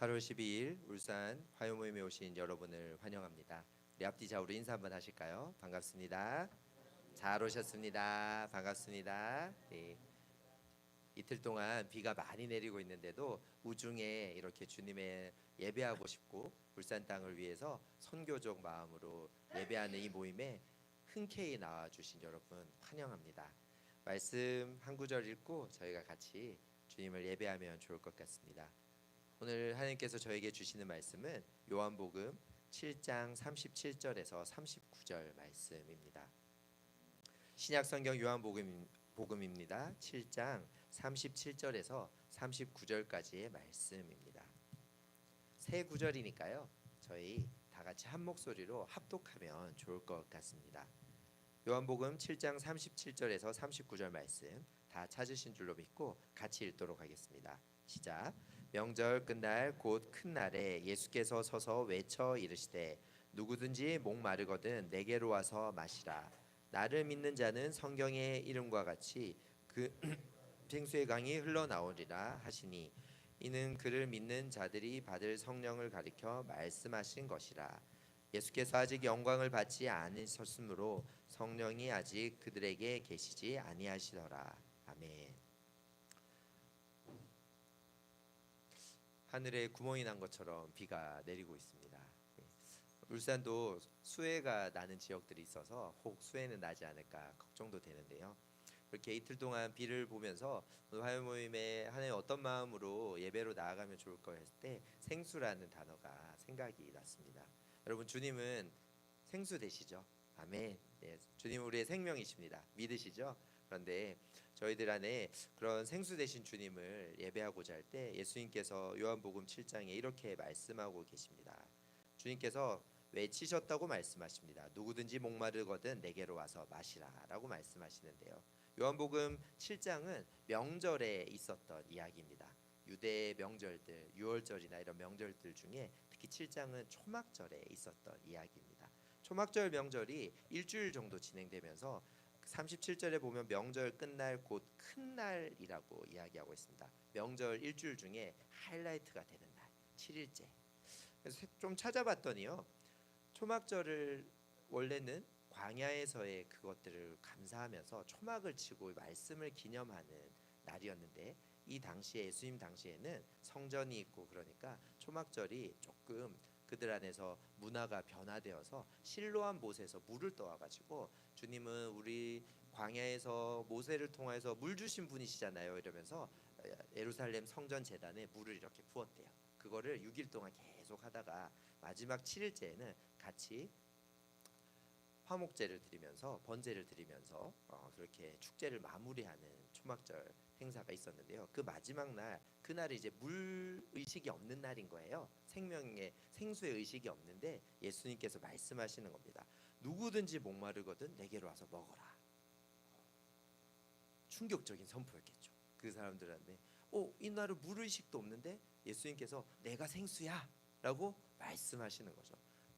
8월 12일 울산 화요모임에 오신 여러분을 환영합니다. 우리 앞뒤 좌우로 인사 한번 하실까요? 반갑습니다. 잘 오셨습니다. 반갑습니다. 네. 이틀 동안 비가 많이 내리고 있는데도 우중에 이렇게 주님의 예배하고 싶고 울산 땅을 위해서 선교적 마음으로 예배하는 이 모임에 흔쾌히 나와주신 여러분 환영합니다. 말씀 한 구절 읽고 저희가 같이 주님을 예배하면 좋을 것 같습니다. 오늘 하나님께서 저에게 주시는 말씀은 요한복음 7장 37절에서 39절 말씀입니다. 신약성경 요한복음입니다. 7장 37절에서 39절까지의 말씀입니다. 세 구절이니까요. 저희 다 같이 한 목소리로 합독하면 좋을 것 같습니다. 요한복음 7장 37절에서 39절 말씀 다 찾으신 줄로 믿고 같이 읽도록 하겠습니다. 시작. 명절 끝날 곧 큰 날에 예수께서 서서 외쳐 이르시되 누구든지 목마르거든 내게로 와서 마시라. 나를 믿는 자는 성경의 이름과 같이 그 생수의 강이 흘러나오리라 하시니 이는 그를 믿는 자들이 받을 성령을 가리켜 말씀하신 것이라. 예수께서 아직 영광을 받지 않으셨으므로 성령이 아직 그들에게 계시지 아니하시더라. 아멘. 하늘에 구멍이 난 것처럼 비가 내리고 있습니다. 울산도 수해가 나는 지역들이 있어서 혹 수해는 나지 않을까 걱정도 되는데요. 이렇게 이틀 동안 비를 보면서 오늘 화요 모임에 하나님 어떤 마음으로 예배로 나아가면 좋을까 했을 때 생수라는 단어가 생각이 났습니다. 여러분 주님은 생수 되시죠? 아멘. 네, 주님 우리의 생명이십니다. 믿으시죠? 그런데 저희들 안에 그런 생수 되신 주님을 예배하고자 할 때 예수님께서 요한복음 7장에 이렇게 말씀하고 계십니다. 주님께서 외치셨다고 말씀하십니다. 누구든지 목마르거든 내게로 와서 마시라라고 말씀하시는데요. 요한복음 7장은 명절에 있었던 이야기입니다. 유대 명절들, 유월절이나 이런 명절들 중에 특히 7장은 초막절에 있었던 이야기입니다. 초막절 명절이 일주일 정도 진행되면서 37절에 보면 명절 끝날 곧 큰 날이라고 이야기하고 있습니다. 명절 일주일 중에 하이라이트가 되는 날, 7일째. 그래서 좀 찾아봤더니요. 초막절을 원래는 광야에서의 그것들을 감사하면서 초막을 치고 말씀을 기념하는 날이었는데 이 당시에 예수님 당시에는 성전이 있고 그러니까 초막절이 조금 그들 안에서 문화가 변화되어서 실로암 못에서 물을 떠와가지고 주님은 우리 광야에서 모세를 통해서 물 주신 분이시잖아요 이러면서 예루살렘 성전 제단에 물을 이렇게 부었대요. 그거를 6일 동안 계속 하다가 마지막 7일째에는 같이 화목제를 드리면서 번제를 드리면서 그렇게 축제를 마무리하는 초막절 행사가 있었는데요. 그 마지막 날 그날이 이제 물 의식이 없는 날인 거예요. 생명의 생수의 의식이 없는데 예수님께서 말씀하시는 겁니다. 누구든지 목마르거든 내게로 와서 먹어라. 충격적인 선포였겠죠. 그 사람들한테 이날은 물 의식도 없는데 예수님께서 내가 생수야라고 말씀하시는 거죠.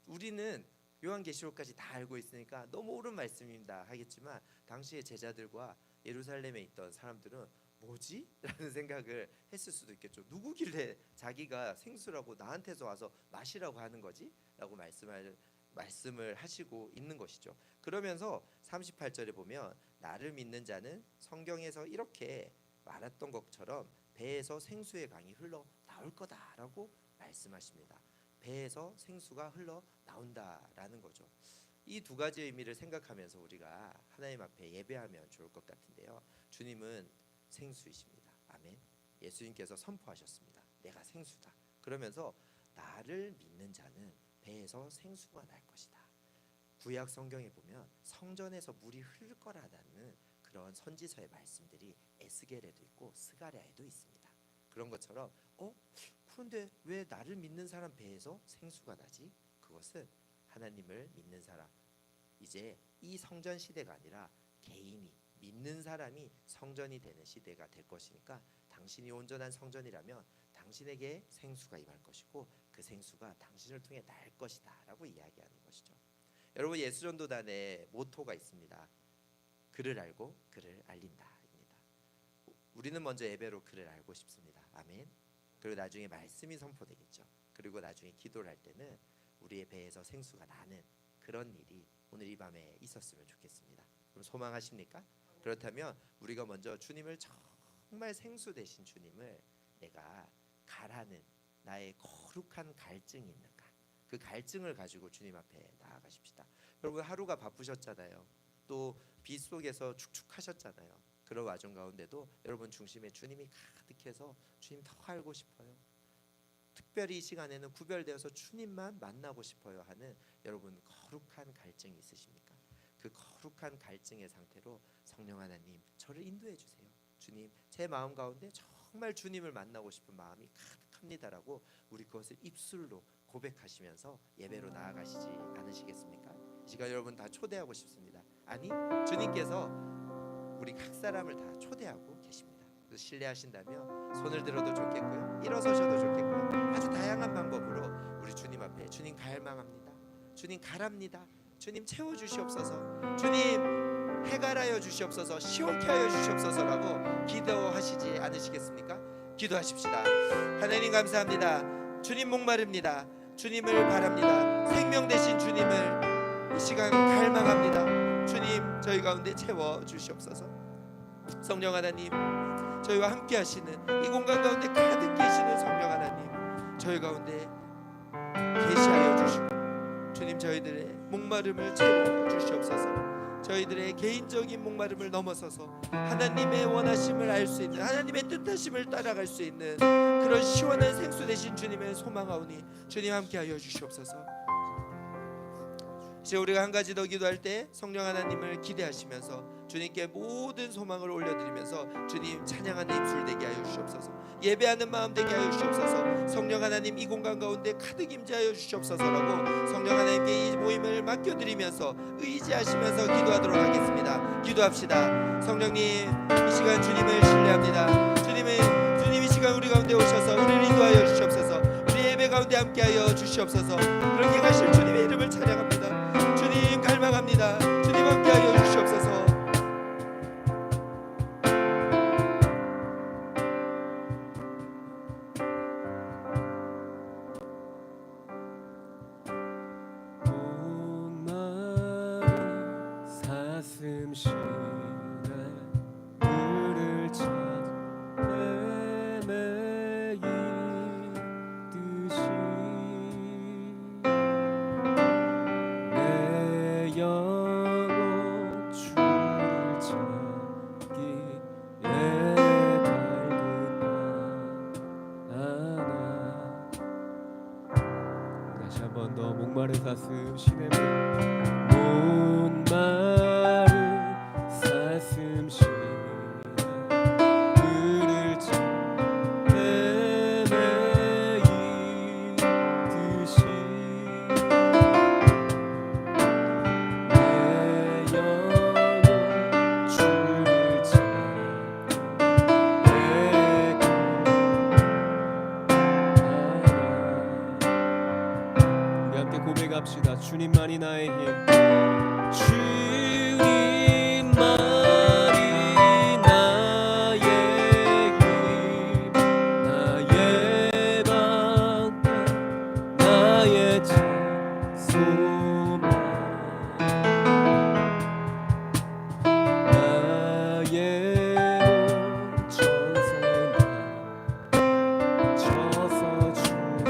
우리는 요한계시록까지 다 알고 있으니까 너무 옳은 말씀입니다 하겠지만 당시의 제자들과 예루살렘에 있던 사람들은 뭐지? 라는 생각을 했을 수도 있겠죠. 누구길래 자기가 생수라고 나한테서 와서 마시라고 하는 거지? 라고 말씀을 하시고 있는 것이죠. 그러면서 38절에 보면 나를 믿는 자는 성경에서 이렇게 말했던 것처럼 배에서 생수의 강이 흘러 나올 거다라고 말씀하십니다. 배에서 생수가 흘러 나온다라는 거죠. 이 두 가지 의미를 생각하면서 우리가 하나님 앞에 예배하면 좋을 것 같은데요. 주님은 생수이십니다. 아멘. 예수님께서 선포하셨습니다. 내가 생수다. 그러면서 나를 믿는 자는 배에서 생수가 날 것이다. 구약 성경에 보면 성전에서 물이 흐를 거라는 그런 선지서의 말씀들이 에스겔에도 있고 스가랴에도 있습니다. 그런 것처럼 그런데 왜 나를 믿는 사람 배에서 생수가 나지? 그것은 하나님을 믿는 사람, 이제 이 성전 시대가 아니라 개인이 믿는 사람이 성전이 되는 시대가 될 것이니까 당신이 온전한 성전이라면 당신에게 생수가 임할 것이고 그 생수가 당신을 통해 날 것이다 라고 이야기하는 것이죠. 여러분 예수전도단의 모토가 있습니다. 그를 알고 그를 알린다 입니다. 우리는 먼저 예배로 그를 알고 싶습니다. 아멘. 그리고 나중에 말씀이 선포되겠죠. 그리고 나중에 기도를 할 때는 우리의 배에서 생수가 나는 그런 일이 오늘 이 밤에 있었으면 좋겠습니다. 그럼 소망하십니까? 그렇다면 우리가 먼저 주님을 정말 생수 되신 주님을 내가 가라는 나의 거룩한 갈증이 있는가, 그 갈증을 가지고 주님 앞에 나아가십시다. 여러분 하루가 바쁘셨잖아요. 또 빗 속에서 축축하셨잖아요. 그런 와중 가운데도 여러분 중심에 주님이 가득해서 주님 더 알고 싶어요. 특별히 이 시간에는 구별되어서 주님만 만나고 싶어요 하는 여러분 거룩한 갈증이 있으십니까? 그 거룩한 갈증의 상태로 성령 하나님 저를 인도해 주세요. 주님 제 마음 가운데 정말 주님을 만나고 싶은 마음이 가득합니다라고 우리 그것을 입술로 고백하시면서 예배로 나아가시지 않으시겠습니까? 이 시간 여러분 다 초대하고 싶습니다. 아니 주님께서 우리 각 사람을 다 초대하고 계십니다. 그래서 신뢰하신다면 손을 들어도 좋겠고요, 일어서셔도 좋겠고요, 아주 다양한 방법으로 우리 주님 앞에 주님 갈망합니다. 주님 가랍니다. 주님 채워주시옵소서. 주님 해갈하여 주시옵소서. 시원케 하여 주시옵소서라고 기도하시지 않으시겠습니까? 기도하십시다. 하나님 감사합니다. 주님 목마릅니다. 주님을 바랍니다. 생명 되신 주님을 이 시간 갈망합니다. 주님 저희 가운데 채워 주시옵소서. 성령 하나님 저희와 함께 하시는 이 공간 가운데 가득 계시는 성령 하나님 저희 가운데 계시하여 주시고 주님 저희들의 목마름을 채워 주시옵소서. 저희들의 개인적인 목마름을 넘어서서 하나님의 원하심을 알 수 있는, 하나님의 뜻하심을 따라갈 수 있는 그런 시원한 생수 되신 주님을 소망하오니 주님 함께하여 주시옵소서. 이제 우리가 한 가지 더 기도할 때 성령 하나님을 기대하시면서 주님께 모든 소망을 올려드리면서 주님 찬양하는 입술 되게 하여 주시옵소서. 예배하는 마음 되게 하여 주시옵소서. 성령 하나님 이 공간 가운데 가득 임재하여 주시옵소서라고 성령 하나님께 이 모임을 맡겨드리면서 의지하시면서 기도하도록 하겠습니다. 기도합시다. 성령님 이 시간 주님을 신뢰합니다. 주님 이 시간 우리 가운데 오셔서 우리를 인도하여 주시옵소서. 우리 예배 가운데 함께하여 주시옵소서. 그렇게 가실 주님의 이름을 찬양합니다. 주님 갈망합니다. 주님 함께하여 주시옵소서. 사슴 시내 물을 찾아 헤매이듯이 내 영혼 주를 찾기에 갈급하나. 다시 한 번 더 목마른 사슴 시내 목마른 사슴 시내 물을 찾아 헤매이듯이 내 영혼 주를 찾기에 갈급하나. 우리 함께 고백합시다. 주님만이 나의 힘. 주님만이 나의 힘, 나의 방패, 나의 참 소망, 나의 온 전생 다 쳐서 주네.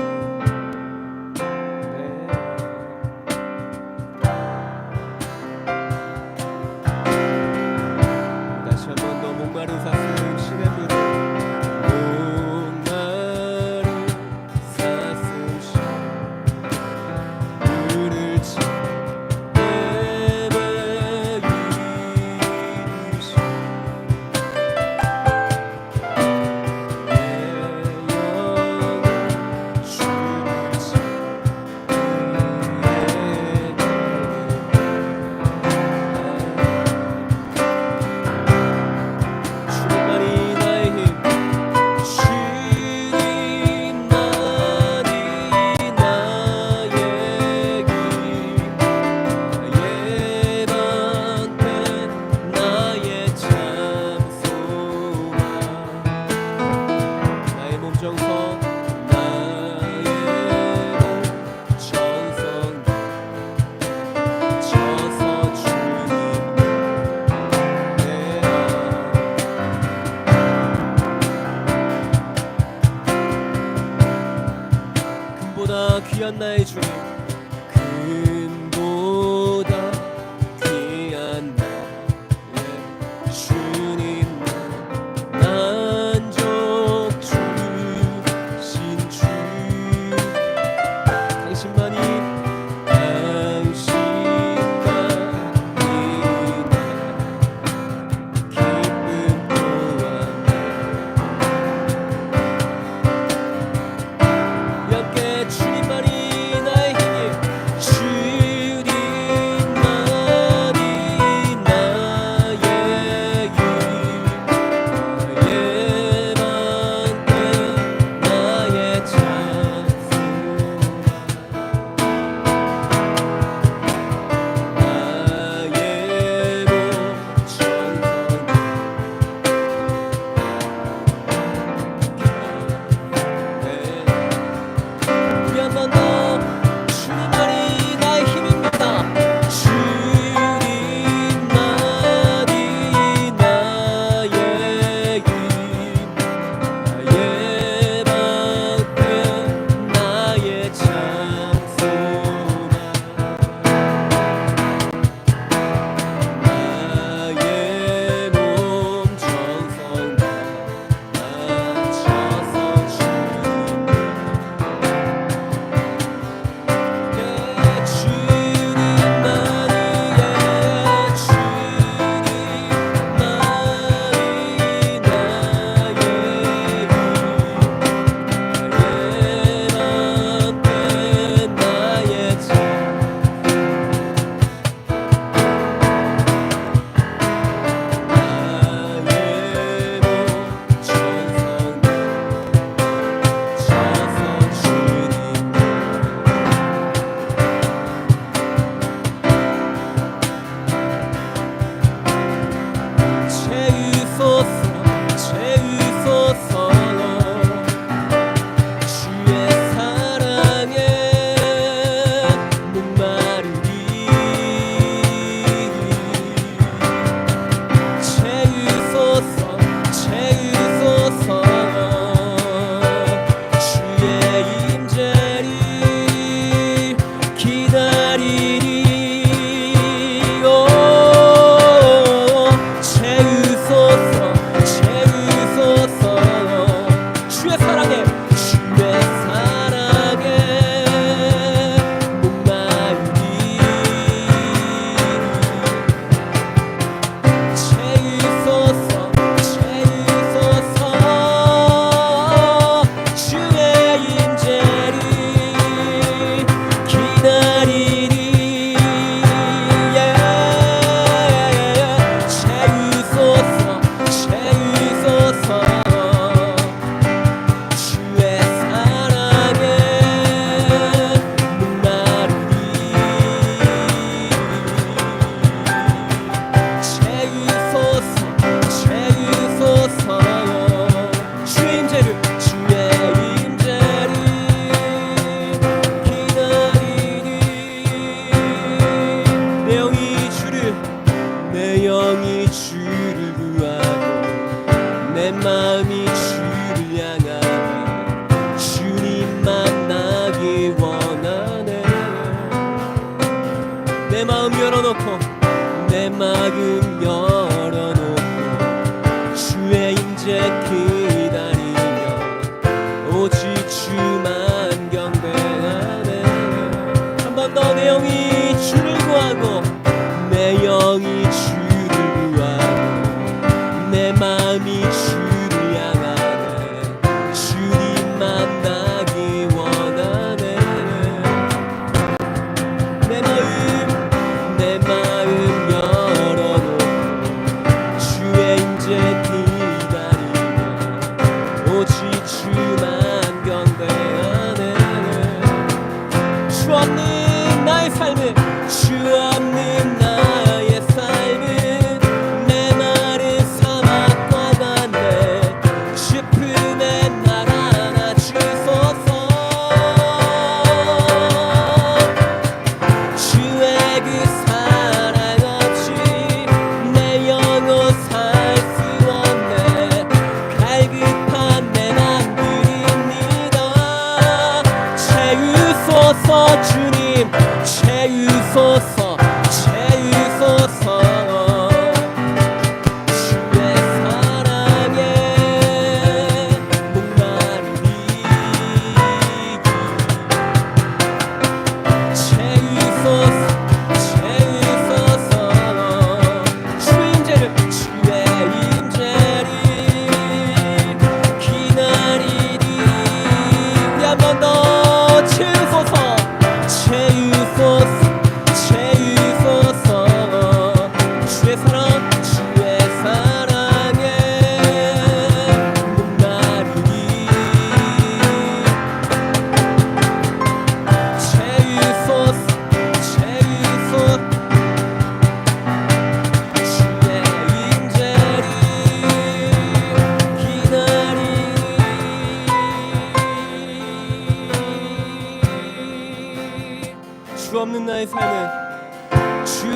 귀한 나의 주님, 금보다 귀한 나의 주님, 만족 주신 주, 당신만이 내 마음 열어놓고 주의 임재 기다리며 오직 주만 경배하네. 한 번 더 내 영이 주를 구하고 내 영이 주를 구하고 내 마음이 주를 향하네. 주님 만나기 원하네. 내 마음 열어놓고 주의 임재 기다리며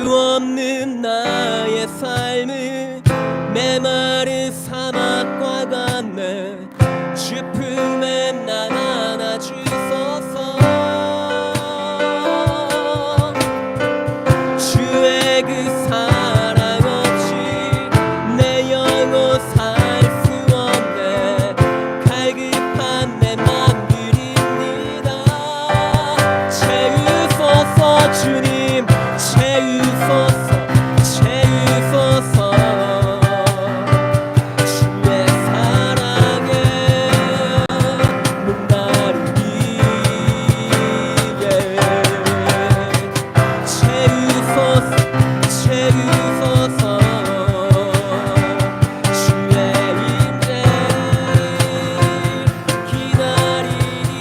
없는 나의 삶은 메마른 사막과 같네. 주 품에 날 안아주소서. 주의 그 사랑 없이 내 영혼 살 수 없네. 갈급한 내 맘 드립니다. 채우소서 주님, 채우소서, 채우소서. 주의 사랑에 목마르기에 채우소서, 채우소서. 주의 임재를 기다리니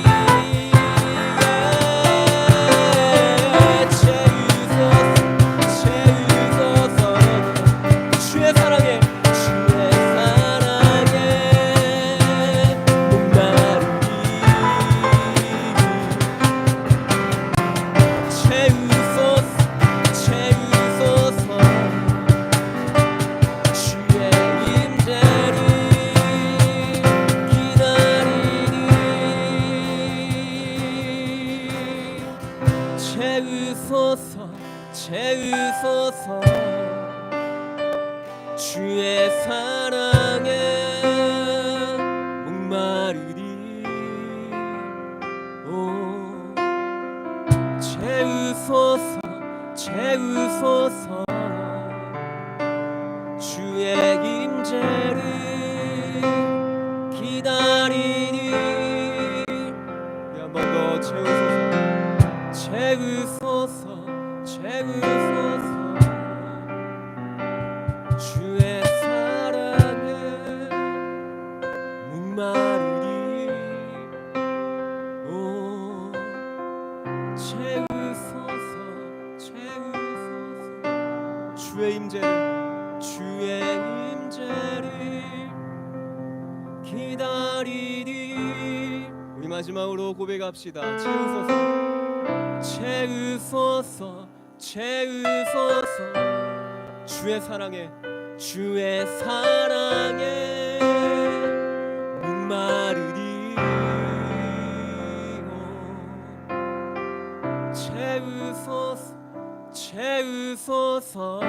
채우소서, 채우소서. 주의 사랑에, 주의 사랑에 목마르니 채우소서, 채우소서. 주의 임재를 기다리니 채우소서, 채우소서. 주의 사랑에 목마르니 오 채우소서, 채우소서. 주의 임재를 기다리니 한 번 더 채우소서. 채우소서, 채우소서. 주의 사랑에 목마르니 오 채우소서, 채우소서. 주의 임재를, 주의 임재를 기다리니 우리 마지막으로 고백합시다. 채우소서. 채우소서, 채우소서. 주의 사랑에, 주의 사랑에 목마르니 채우소서, 채우소서.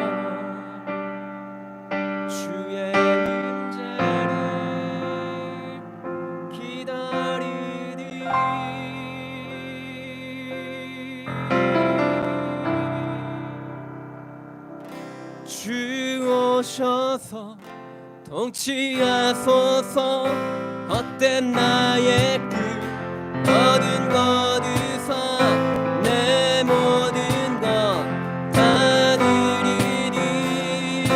주의 임재를 기다리니 주 오셔서 통치하소서. 헛된 나의 길 어둠 거두사 내 모든 것 다 드리니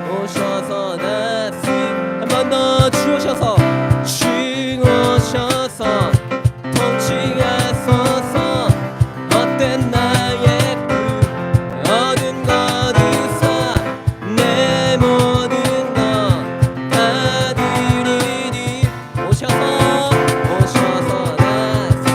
오셔서 다시 한 번 더 주 오셔서, 주 오셔서 통치하소서. 헛된 나의 길 어둠 거두사 내 모든 것 다 드리니 오셔서, 오셔서 다시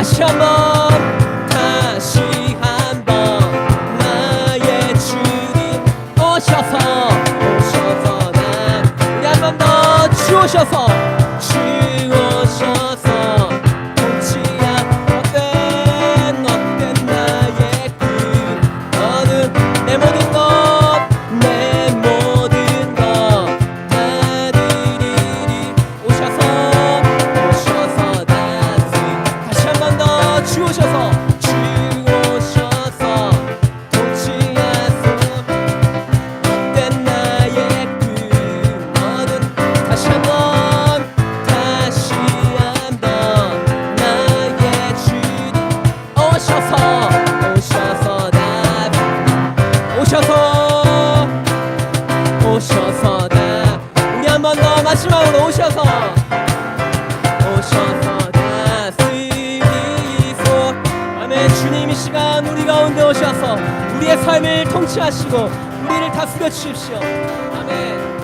다시 한번 나의 주님 오셔서 나 우리 한 번 더 주오셔서 통치야 어떤 나의 꿈 어느 내 모든 것 다 드리리 오셔서 다시 한 번 더 주오셔서 통치하소 어떤 나의 꿈 어느 다시 한 번 나의 주님 오셔서 나 우리 한 번 더 마지막으로 오셔서 다스리소 아멘. 주님 이 시간 우리 가운데 오셔서 우리의 삶을 통치하시고 우리를 다스려 주십시오. 아멘.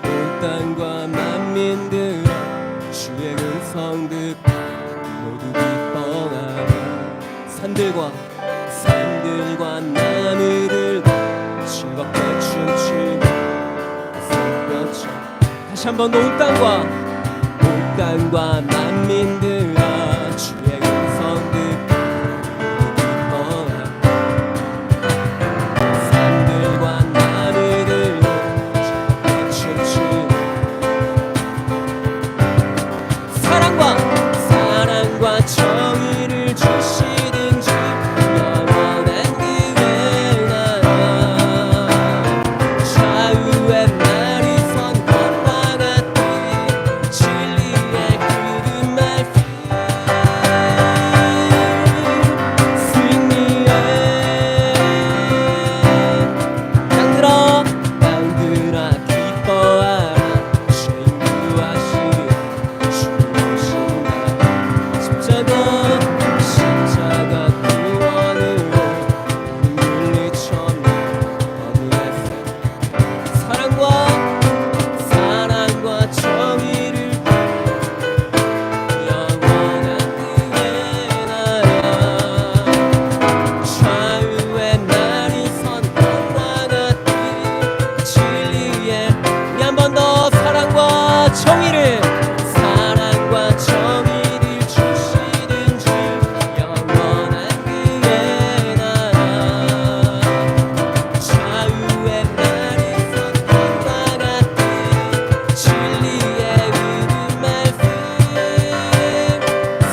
온 땅과 만민들아 주의 음성 듣고 모두 기뻐하라 산들과 나무들도 즐겁게 춤추며 승뼈쳐 다시 한번 온 땅과 만민들아 주의 음성 듣고 모두 기뻐하라 산들과 나무들도 즐겁게 춤추며 사랑과 정의를 주시는 주 영원한 그의 나라 좌우의 날이 선 것과 같이 진리의 구름 말씀 승리의 땅들아 기뻐하라 죄인 구하시는 주 오신다 십자가 구원으로 물리쳤네 어느새 사랑과 정의를 영원한 그의 나라 좌우의 날이 선 것과 같이 진리의 우리 한 번 더 사랑과 정의를 주시는 주 영원한 그의 나라 좌우의 날이 선 것과 같이 진리의 이름 말씀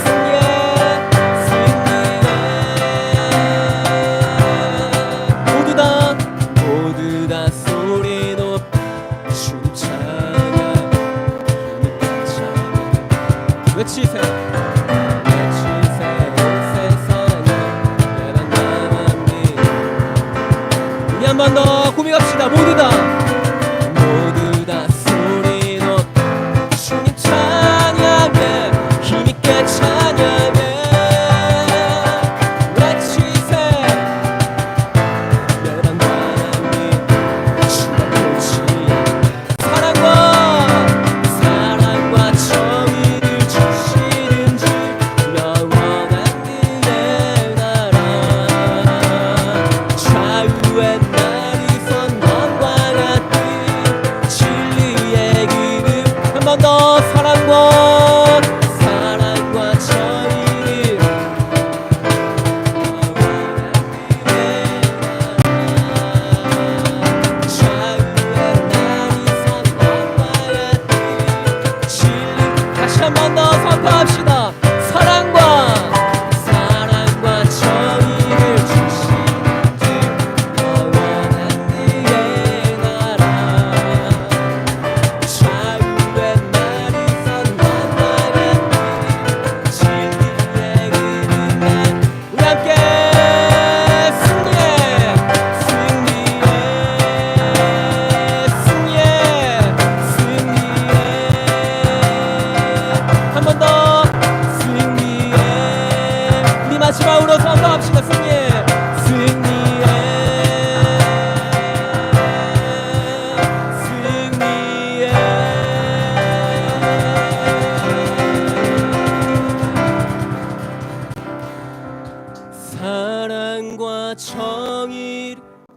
승리의 모두 다 소리 높이 주 찬양 외치세요 온 세상에 내가 남았니 우리 한 번 더 고백합시다 모두 다 소리 높이 주님 찬양해 힘있게 찬양해 외치세요 내가 남았니 주가 끝이야 사랑과 정의를 주시는 주 영원한 그의 나라 좌우의 날이 선 것과 같이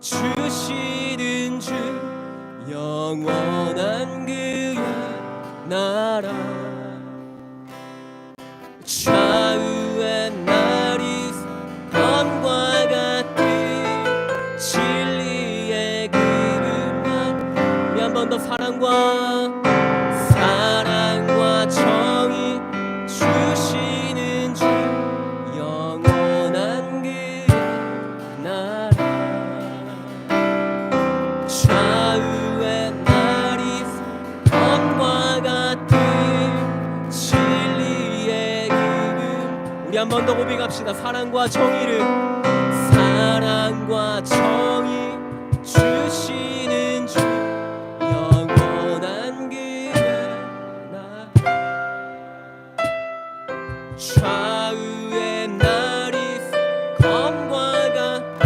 주시는 주 영원한 그의 나라 좌우의 날이 검과 같은 진리의 그릇만 우리 한 번 더 사랑과 정의 주시는 주 영원한 그의 나라 좌우의 날이 검과 같은 진리의 이름 우리 한 번 더 고백합시다. 사랑과 정의 주시는 주 영원한 그의 나라 좌우의 날이 검과 같은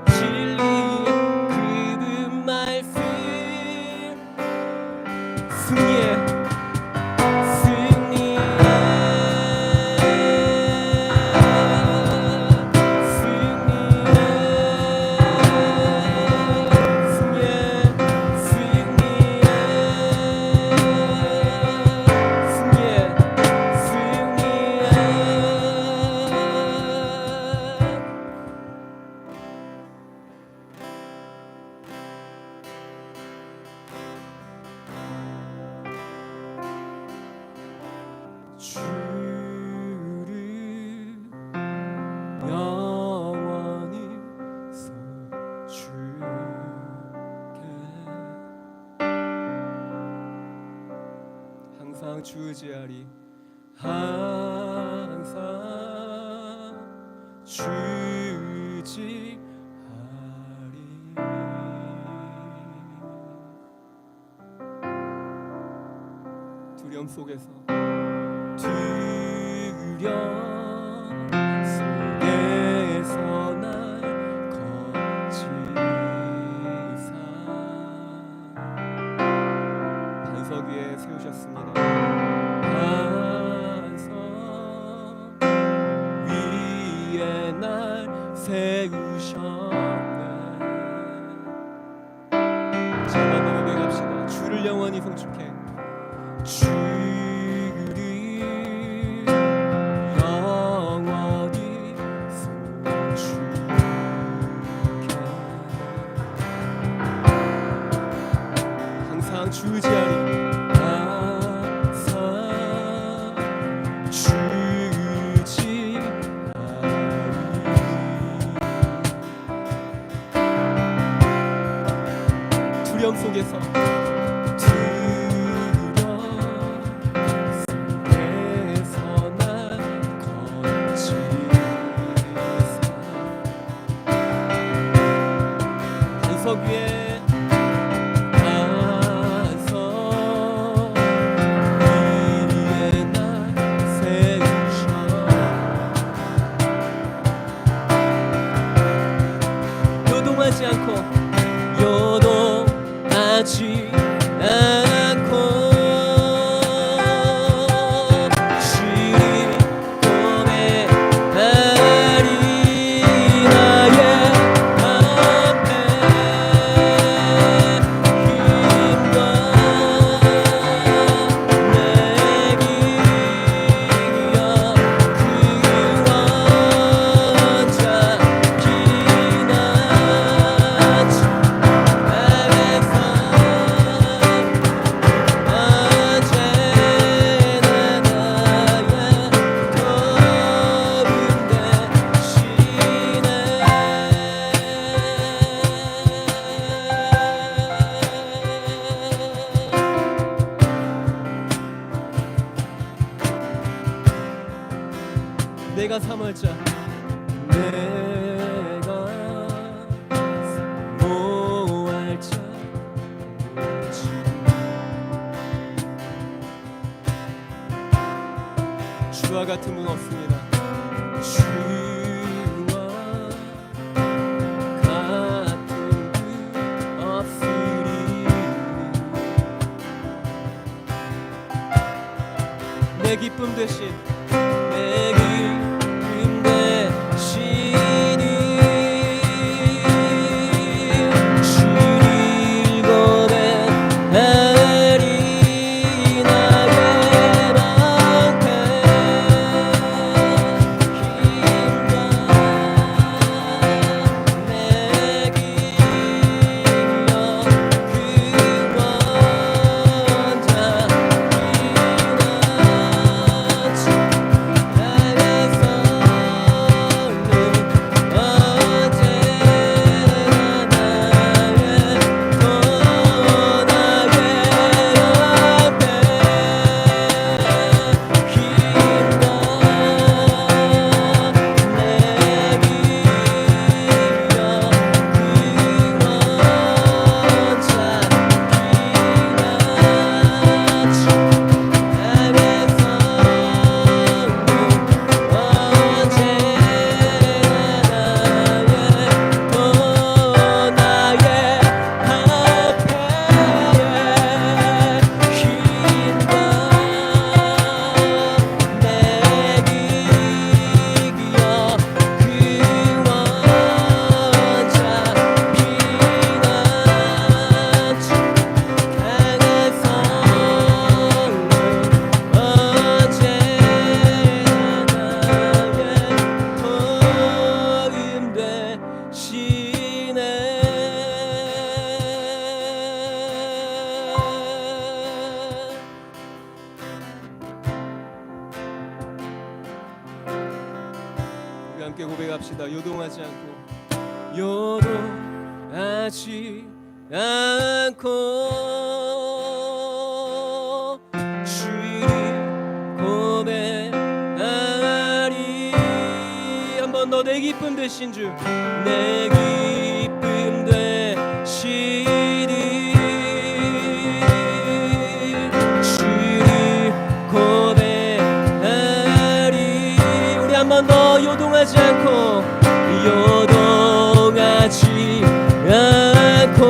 진리의 그분 말씀 승리의 주를 영원히 서줄게 항상 주지하리 항상 주지하리 두려움 속에서 날 거치사 반석 위에 세우셨습니다. 반석 위에 날 세우셨네. 제발 고백합시다. 주를 영원히 송축해 주지하리 항상 주지하리 두려움 속에서 날 거치사 반석 위에 요동하지 않고 주님 꿈에 나리 나의 앞에 힘과 내기여 그 원자 기나치 내가 삼월자 내가 모할자 주와 같은 분 없습니다. 주와 같은 분 없으리 내 기쁨 되신 내 기쁨 되시니 합시다. 요동하지 않고 요동하지 않고 주를 고백하리. 한 번 더 내 기쁨 되신 주, 내 기쁨 되시니 주를 고백하리. 우리 한 번 더 요동하지 않고 요동하지 않고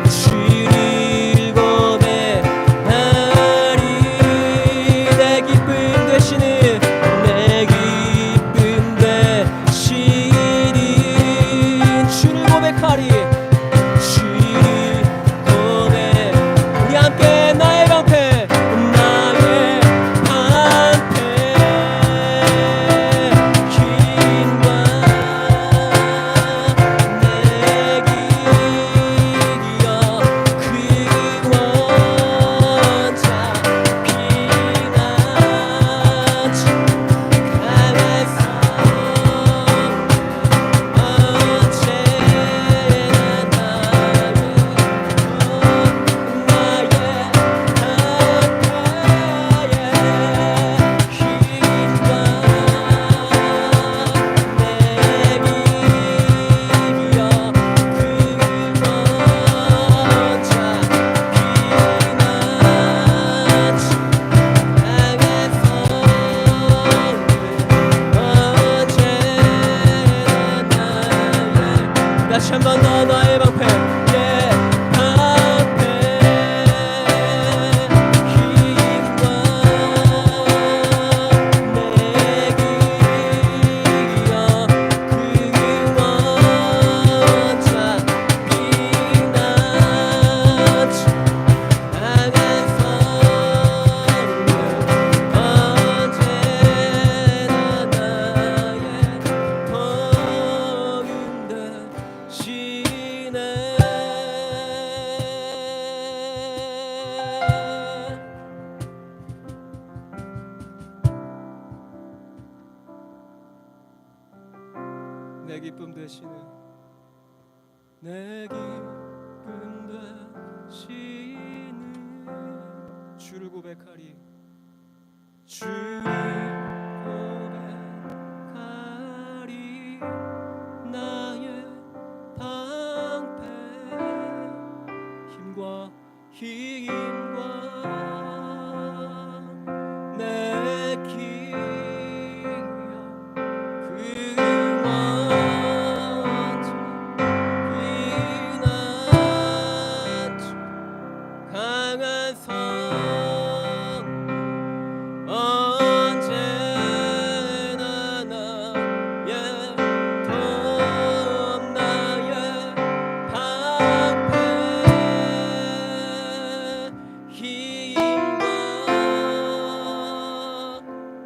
주를 고백하리. 내 기쁨 되시는 내 기쁨 되시니 주를 고백하리. 주를 고백. 우리 함께 나의 방패, 나의 방패 힘과 내 길이여 그 원자 피나지 강한 다시 한 번 더 나의 방패, 예, 방패 힘과 내 길이여 그 원자 피나지 강한 성령 언제나 나의 도움 되시네. 내 기쁨 되시는 내 기쁨 되시는 주를 고백하리. 주를 고백하리. 나의 방패 힘과 내 길이여 그 원자 피나지 강한 성 언제나 나의 도움 나의 방패 힘과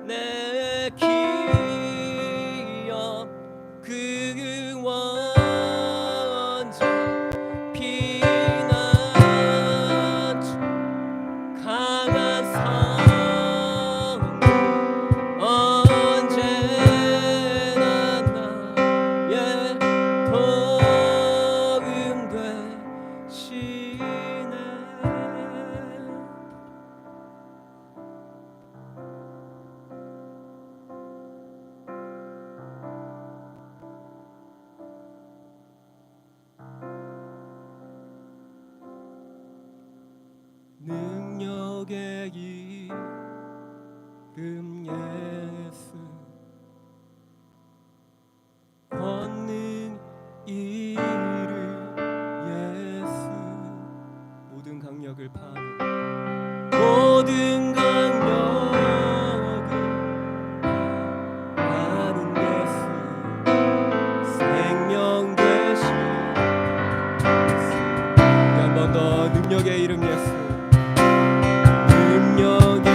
내 길이여 그 원자 피나지 강한 성 언제나 나의 도움 되시네. 능력의 이름 예수, 권능 이름 예수, 모든 강력을 파는 모든 강력을 아는 예수, 생명 되신 예수. 한 번 더 능력의 이름 예수. 능력의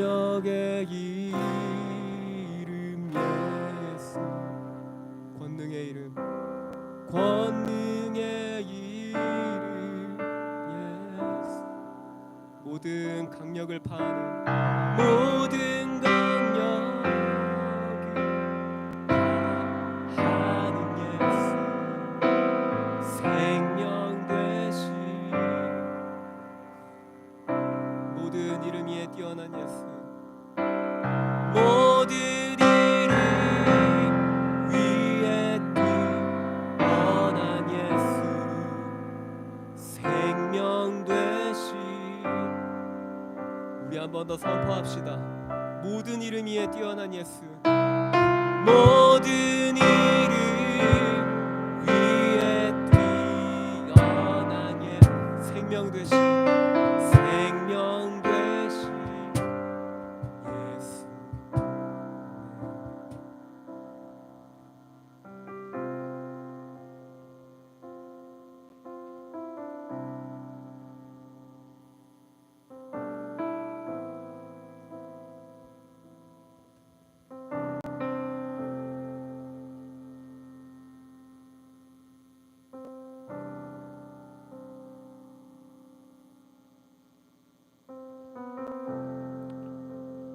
능력의 이름 예수, 권능의 이름, 권능의 이름 예수. 모든 강력을 파는 모든 강력을 파하는 예수, 생명 되신 모든 이름 위에 뛰어난 예수, 모든 이름 위에 뛰어난 예수, 생명 되신. 우리 한 번 더 선포합시다. 모든 이름 위에 뛰어난 예수, 모든 이름 위에 뛰어난 예수, 생명 되신, 생명 되신 예수.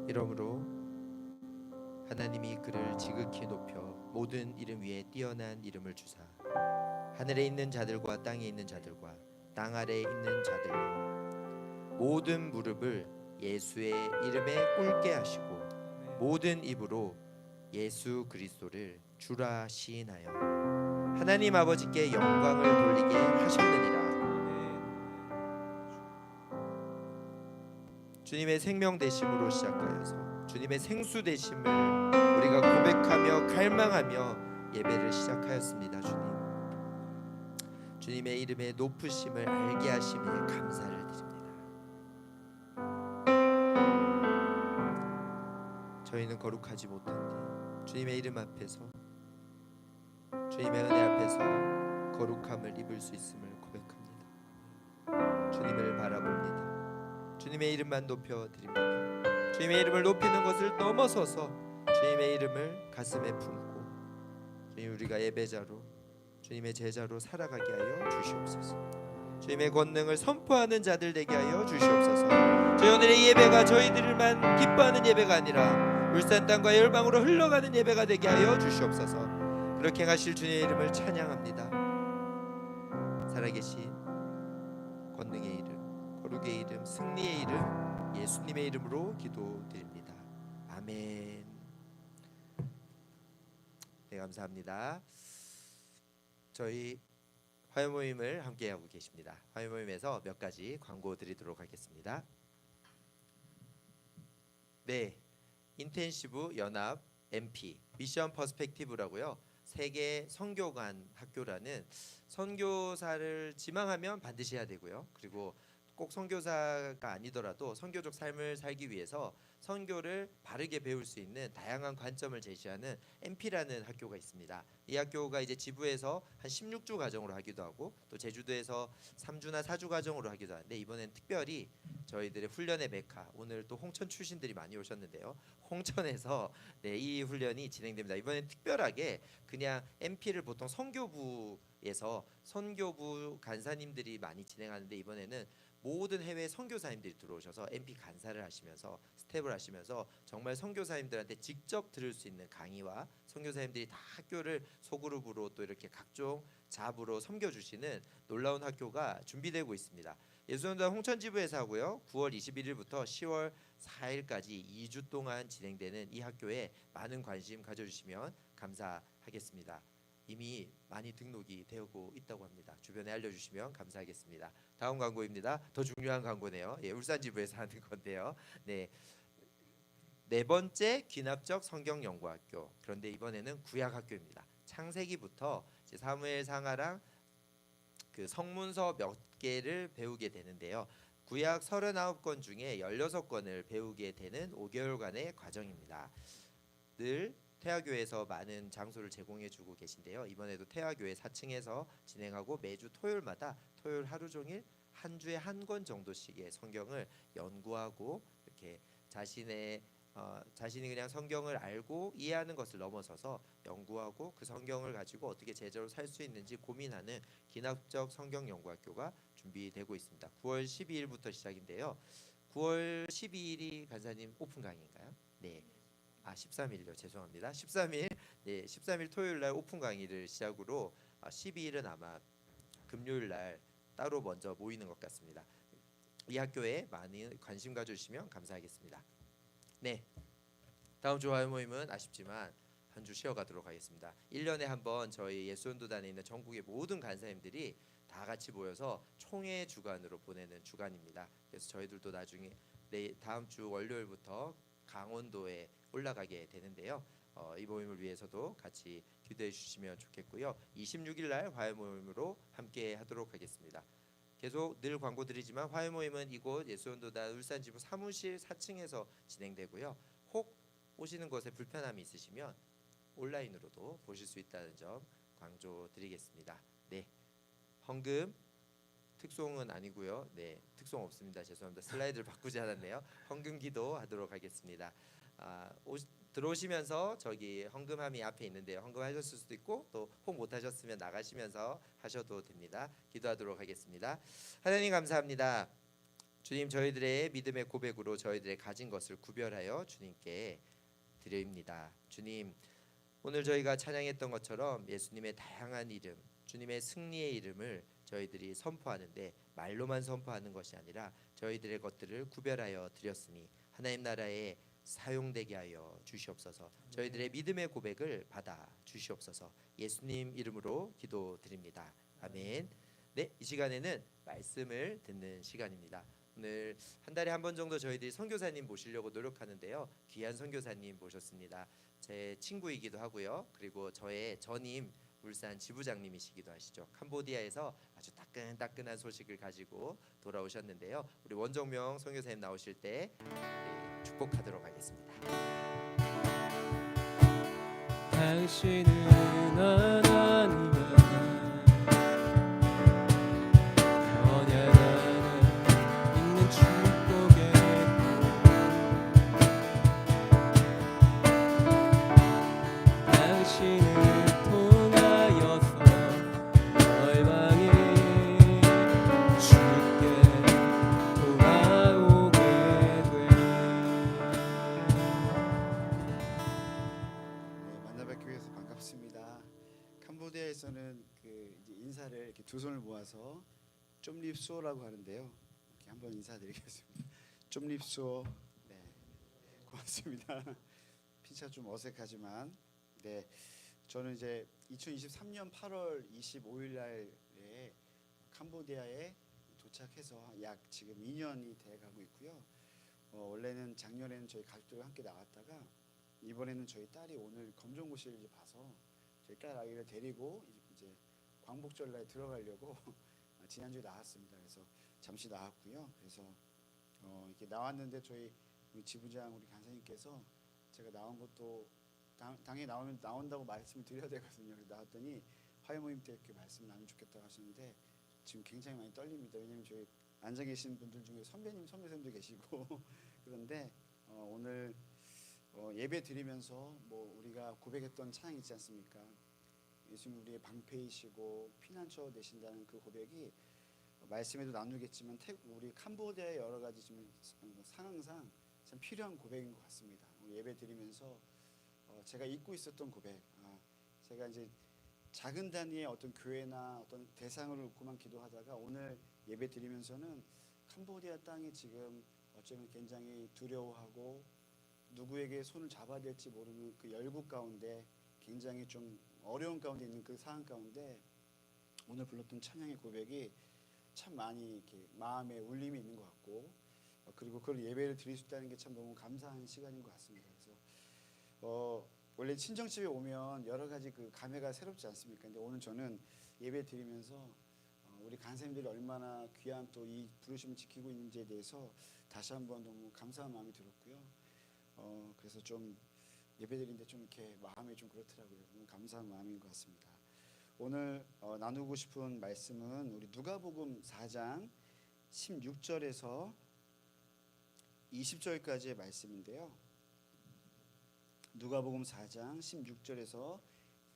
이러므로 하나님이 그를 지극히 높여 모든 이름 위에 뛰어난 이름을 주사 하늘에 있는 자들과 땅에 있는 자들과 땅 아래에 있는 자들로 모든 무릎을 예수의 이름에 꿇게 하시고 모든 입으로 예수 그리스도를 주라 시인하여 하나님 아버지께 영광을 돌리게 하셨느니라. 주님의 생명 되심으로 시작하여서 주님의 생수 되심을 우리가 고백하며 갈망하며 예배를 시작하였습니다. 주님의 이름의 높으심을 알게 하심에 감사를 드립니다. 저희는 거룩하지 못한데 주님의 이름 앞에서, 주님의 은혜 앞에서 거룩함을 입을 수 있음을 고백합니다. 주님을 바라봅니다. 주님의 이름만 높여드립니다. 주님의 이름을 높이는 것을 넘어서서 주님의 이름을 가슴에 품고 주님, 우리가 예배자로 주님의 제자로 살아가게 하여 주시옵소서. 주님의 권능을 선포하는 자들 되게 하여 주시옵소서. 저희 오늘의 예배가 저희들만 기뻐하는 예배가 아니라 울산 땅과 열방으로 흘러가는 예배가 되게 하여 주시옵소서. 그렇게 하실 주님의 이름을 찬양합니다. 살아계신 권능의 이름, 거룩의 이름, 승리의 이름, 예수님의 이름으로 기도드립니다. 아멘. 네, 감사합니다. 저희 화요 모임을 함께 하고 계십니다. 화요 모임에서 몇 가지 광고 드리도록 하겠습니다. 네, 인텐시브 연합 MP 미션 퍼스펙티브라고요. 세계 선교관 학교라는, 선교사를 지망하면 반드시 해야 되고요. 그리고 꼭 선교사가 아니더라도 선교적 삶을 살기 위해서 선교를 바르게 배울 수 있는 다양한 관점을 제시하는 MP라는 학교가 있습니다. 이 학교가 이제 지부에서 한 16주 과정으로 하기도 하고 또 제주도에서 3주나 4주 과정으로 하기도 하는데, 이번엔 특별히 저희들의 훈련의 메카, 오늘 또 홍천 출신들이 많이 오셨는데요. 홍천에서 네, 이 훈련이 진행됩니다. 이번엔 특별하게 그냥 MP를 보통 선교부에서 선교부 간사님들이 많이 진행하는데, 이번에는 모든 해외 선교사님들이 들어오셔서 MP 간사를 하시면서 스텝을 하시면서 정말 선교사님들한테 직접 들을 수 있는 강의와 선교사님들이 다 학교를 소그룹으로 또 이렇게 각종 잡으로 섬겨주시는 놀라운 학교가 준비되고 있습니다. 예수원단 홍천지부에서 하고요. 9월 21일부터 10월 4일까지 2주 동안 진행되는 이 학교에 많은 관심 가져주시면 감사하겠습니다. 이미 많이 등록이 되고 있다고 합니다. 주변에 알려주시면 감사하겠습니다. 다음 광고입니다. 더 중요한 광고네요. 예, 울산지부에서 하는 건데요. 네 번째 귀납적 성경연구학교. 그런데 이번에는 구약학교입니다. 창세기부터 이제 사무엘상하랑 그 성문서 몇 개를 배우게 되는데요. 구약 39권 중에 16권을 배우게 되는 5개월간의 과정입니다. 늘 태화교회에서 많은 장소를 제공해주고 계신데요. 이번에도 태화교회 4층에서 진행하고 매주 토요일마다 토요일 하루 종일 한 주에 한 권 정도씩의 성경을 연구하고 이렇게 자신이 그냥 성경을 알고 이해하는 것을 넘어서서 연구하고 그 성경을 가지고 어떻게 제대로 살 수 있는지 고민하는 기납적 성경 연구학교가 준비되고 있습니다. 9월 12일부터 시작인데요. 9월 12일이 간사님 오픈 강의인가요? 네. 13일요. 죄송합니다. 13일. 네, 13일 토요일 날 오픈 강의를 시작으로 12일은 아마 금요일 날 따로 먼저 모이는 것 같습니다. 이 학교에 많이 관심 가져주시면 감사하겠습니다. 네, 다음 주 화요 모임은 아쉽지만 한 주 쉬어가도록 하겠습니다. 1년에 한 번 저희 예수원도단에 있는 전국의 모든 간사님들이 다 같이 모여서 총회 주간으로 보내는 주간입니다. 그래서 저희들도 나중에 다음 주 월요일부터 강원도에 올라가게 되는데요. 이 모임을 위해서도 같이 기도해 주시면 좋겠고요. 26일 날 화요 모임으로 함께 하도록 하겠습니다. 계속 늘 광고 드리지만 화요 모임은 이곳 예수원도단 울산지부 사무실 4층에서 진행되고요. 혹 오시는 것에 불편함이 있으시면 온라인으로도 보실 수 있다는 점 강조드리겠습니다. 네, 헌금 특송은 아니고요. 네, 특송 없습니다. 죄송합니다. 슬라이드를 바꾸지 않았네요. 헌금 기도하도록 하겠습니다. 들어오시면서 저기 헌금함이 앞에 있는데요. 헌금하셨을 수도 있고 또 혹 못하셨으면 나가시면서 하셔도 됩니다. 기도하도록 하겠습니다. 하나님 감사합니다. 주님, 저희들의 믿음의 고백으로 저희들의 가진 것을 구별하여 주님께 드립니다. 주님, 오늘 저희가 찬양했던 것처럼 예수님의 다양한 이름, 주님의 승리의 이름을 저희들이 선포하는데 말로만 선포하는 것이 아니라 저희들의 것들을 구별하여 드렸으니 하나님 나라에 사용되게 하여 주시옵소서. 저희들의 믿음의 고백을 받아 주시옵소서. 예수님 이름으로 기도드립니다. 아멘. 네, 이 시간에는 말씀을 듣는 시간입니다. 오늘 한 달에 한 번 정도 저희들이 선교사님 모시려고 노력하는데요. 귀한 선교사님 모셨습니다. 제 친구이기도 하고요. 그리고 저의 전임 울산 지부장님이시기도 하시죠. 캄보디아에서 아주 따끈따끈한 소식을 가지고 돌아오셨는데요. 우리 원정명 선교사님 나오실 때 축복하도록 하겠습니다. 당신은 하나님의 언약 안에 있는 축복의 당신을 통하여서 열방이 주께 돌아오게 돼. 만나뵙기 위해서 반갑습니다. 캄보디아에서는 이제 인사를 이렇게 두 손을 모아서 좀립수오라고 하는데요. 이렇게 한번 인사드리겠습니다. 좀립수오. 네, 고맙습니다. 피차 좀 어색하지만, 네, 저는 이제 2023년 8월 25일 날에 캄보디아에 도착해서 약 지금 2년이 돼가고 있고요. 원래는 작년에는 저희 가족들과 함께 나왔다가 이번에는 저희 딸이 오늘 검정고시를 이제 봐서 저희 딸 아이를 데리고 이제 광복절날에 들어가려고 지난주에 나왔습니다. 그래서 잠시 나왔고요. 그래서 이렇게 나왔는데 저희 우리 지부장 우리 간사님께서 제가 나온 것도 당연히 나온다고 말씀을 드려야 되거든요. 그래서 나왔더니 화요 모임 때 이렇게 말씀 나누면 좋겠다고 하셨는데 지금 굉장히 많이 떨립니다. 왜냐면 저희 앉아 계신 분들 중에 선배님도 계시고 그런데 오늘 예배 드리면서 뭐 우리가 고백했던 찬양 있지 않습니까? 예수님 우리의 방패이시고 피난처 되신다는 그 고백이 말씀에도 나누겠지만 우리 캄보디아의 여러 가지 지금 상황상 참 필요한 고백인 것 같습니다. 예배 드리면서 제가 잊고 있었던 고백, 제가 이제 작은 단위의 어떤 교회나 어떤 대상을 놓고만 기도하다가 오늘 예배 드리면서는 캄보디아 땅이 지금 어쩌면 굉장히 두려워하고 누구에게 손을 잡아야 될지 모르는 그 열국 가운데 굉장히 좀 어려운 가운데 있는 그 상황 가운데 오늘 불렀던 찬양의 고백이 참 많이 이렇게 마음에 울림이 있는 것 같고 그리고 그걸 예배를 드릴 수 있다는 게 참 너무 감사한 시간인 것 같습니다. 그래서 원래 친정집에 오면 여러 가지 그 감회가 새롭지 않습니까? 근데 오늘 저는 예배 드리면서 우리 간사님들이 얼마나 귀한 또 이 부르심을 지키고 있는지에 대해서 다시 한번 너무 감사한 마음이 들었고요. 그래서 좀 예배드리는데 좀 이렇게 마음이 좀 그렇더라고요. 너무 감사한 마음인 것 같습니다. 오늘 나누고 싶은 말씀은 우리 누가복음 4장 16절에서 20절까지의 말씀인데요. 누가복음 4장 16절에서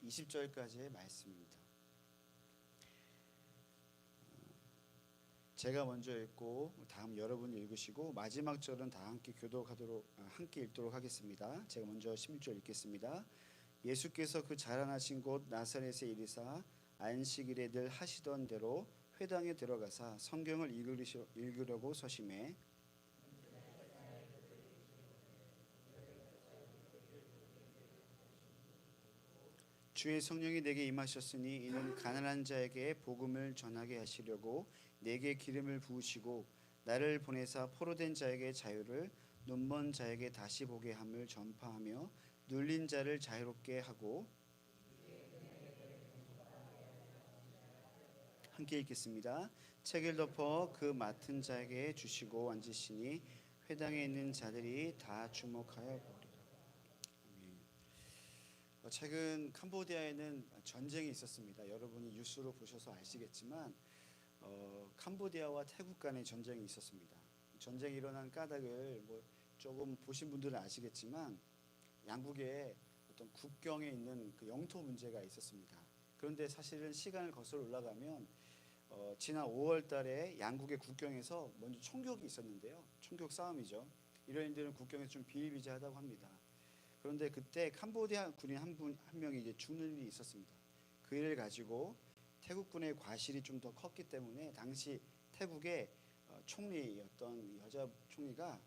20절까지의 말씀입니다. 제가 먼저 읽고 다음 여러분이 읽으시고 마지막 절은 다 함께 읽도록 하겠습니다. 제가 먼저 16절 읽겠습니다. 예수께서 그 자라나신 곳 나사렛에 이르사 안식일에 늘 하시던 대로 회당에 들어가사 성경을 읽으려고 서심해 주의 성령이 내게 임하셨으니 이는 가난한 자에게 복음을 전하게 하시려고 내게 기름을 부으시고 나를 보내사 포로된 자에게 자유를 눈먼 자에게 다시 보게 함을 전파하며 눌린 자를 자유롭게 하고 함께 읽겠습니다. 책을 덮어 그 맡은 자에게 주시고 앉으시니 회당에 있는 자들이 다 주목하여 보리라. 최근 캄보디아에는 전쟁이 있었습니다. 여러분이 뉴스로 보셔서 아시겠지만 캄보디아와 태국 간의 전쟁이 있었습니다. 전쟁이 일어난 까닭을 조금 보신 분들은 아시겠지만 양국의 어떤 국경에 있는 그 영토 문제가 있었습니다. 그런데 사실은 시간을 거슬러 올라가면 지난 5월 달에 양국의 국경에서 먼저 총격이 있었는데요. 총격 싸움이죠. 이런 일들은 국경에서 좀 비일비재하다고 합니다. 그런데 그때 캄보디아 군인 한 명이 이제 죽는 일이 있었습니다. 그 일을 가지고 태국군의 과실이 좀 더 컸기 때문에 당시 태국의 총리였던 여자 총리가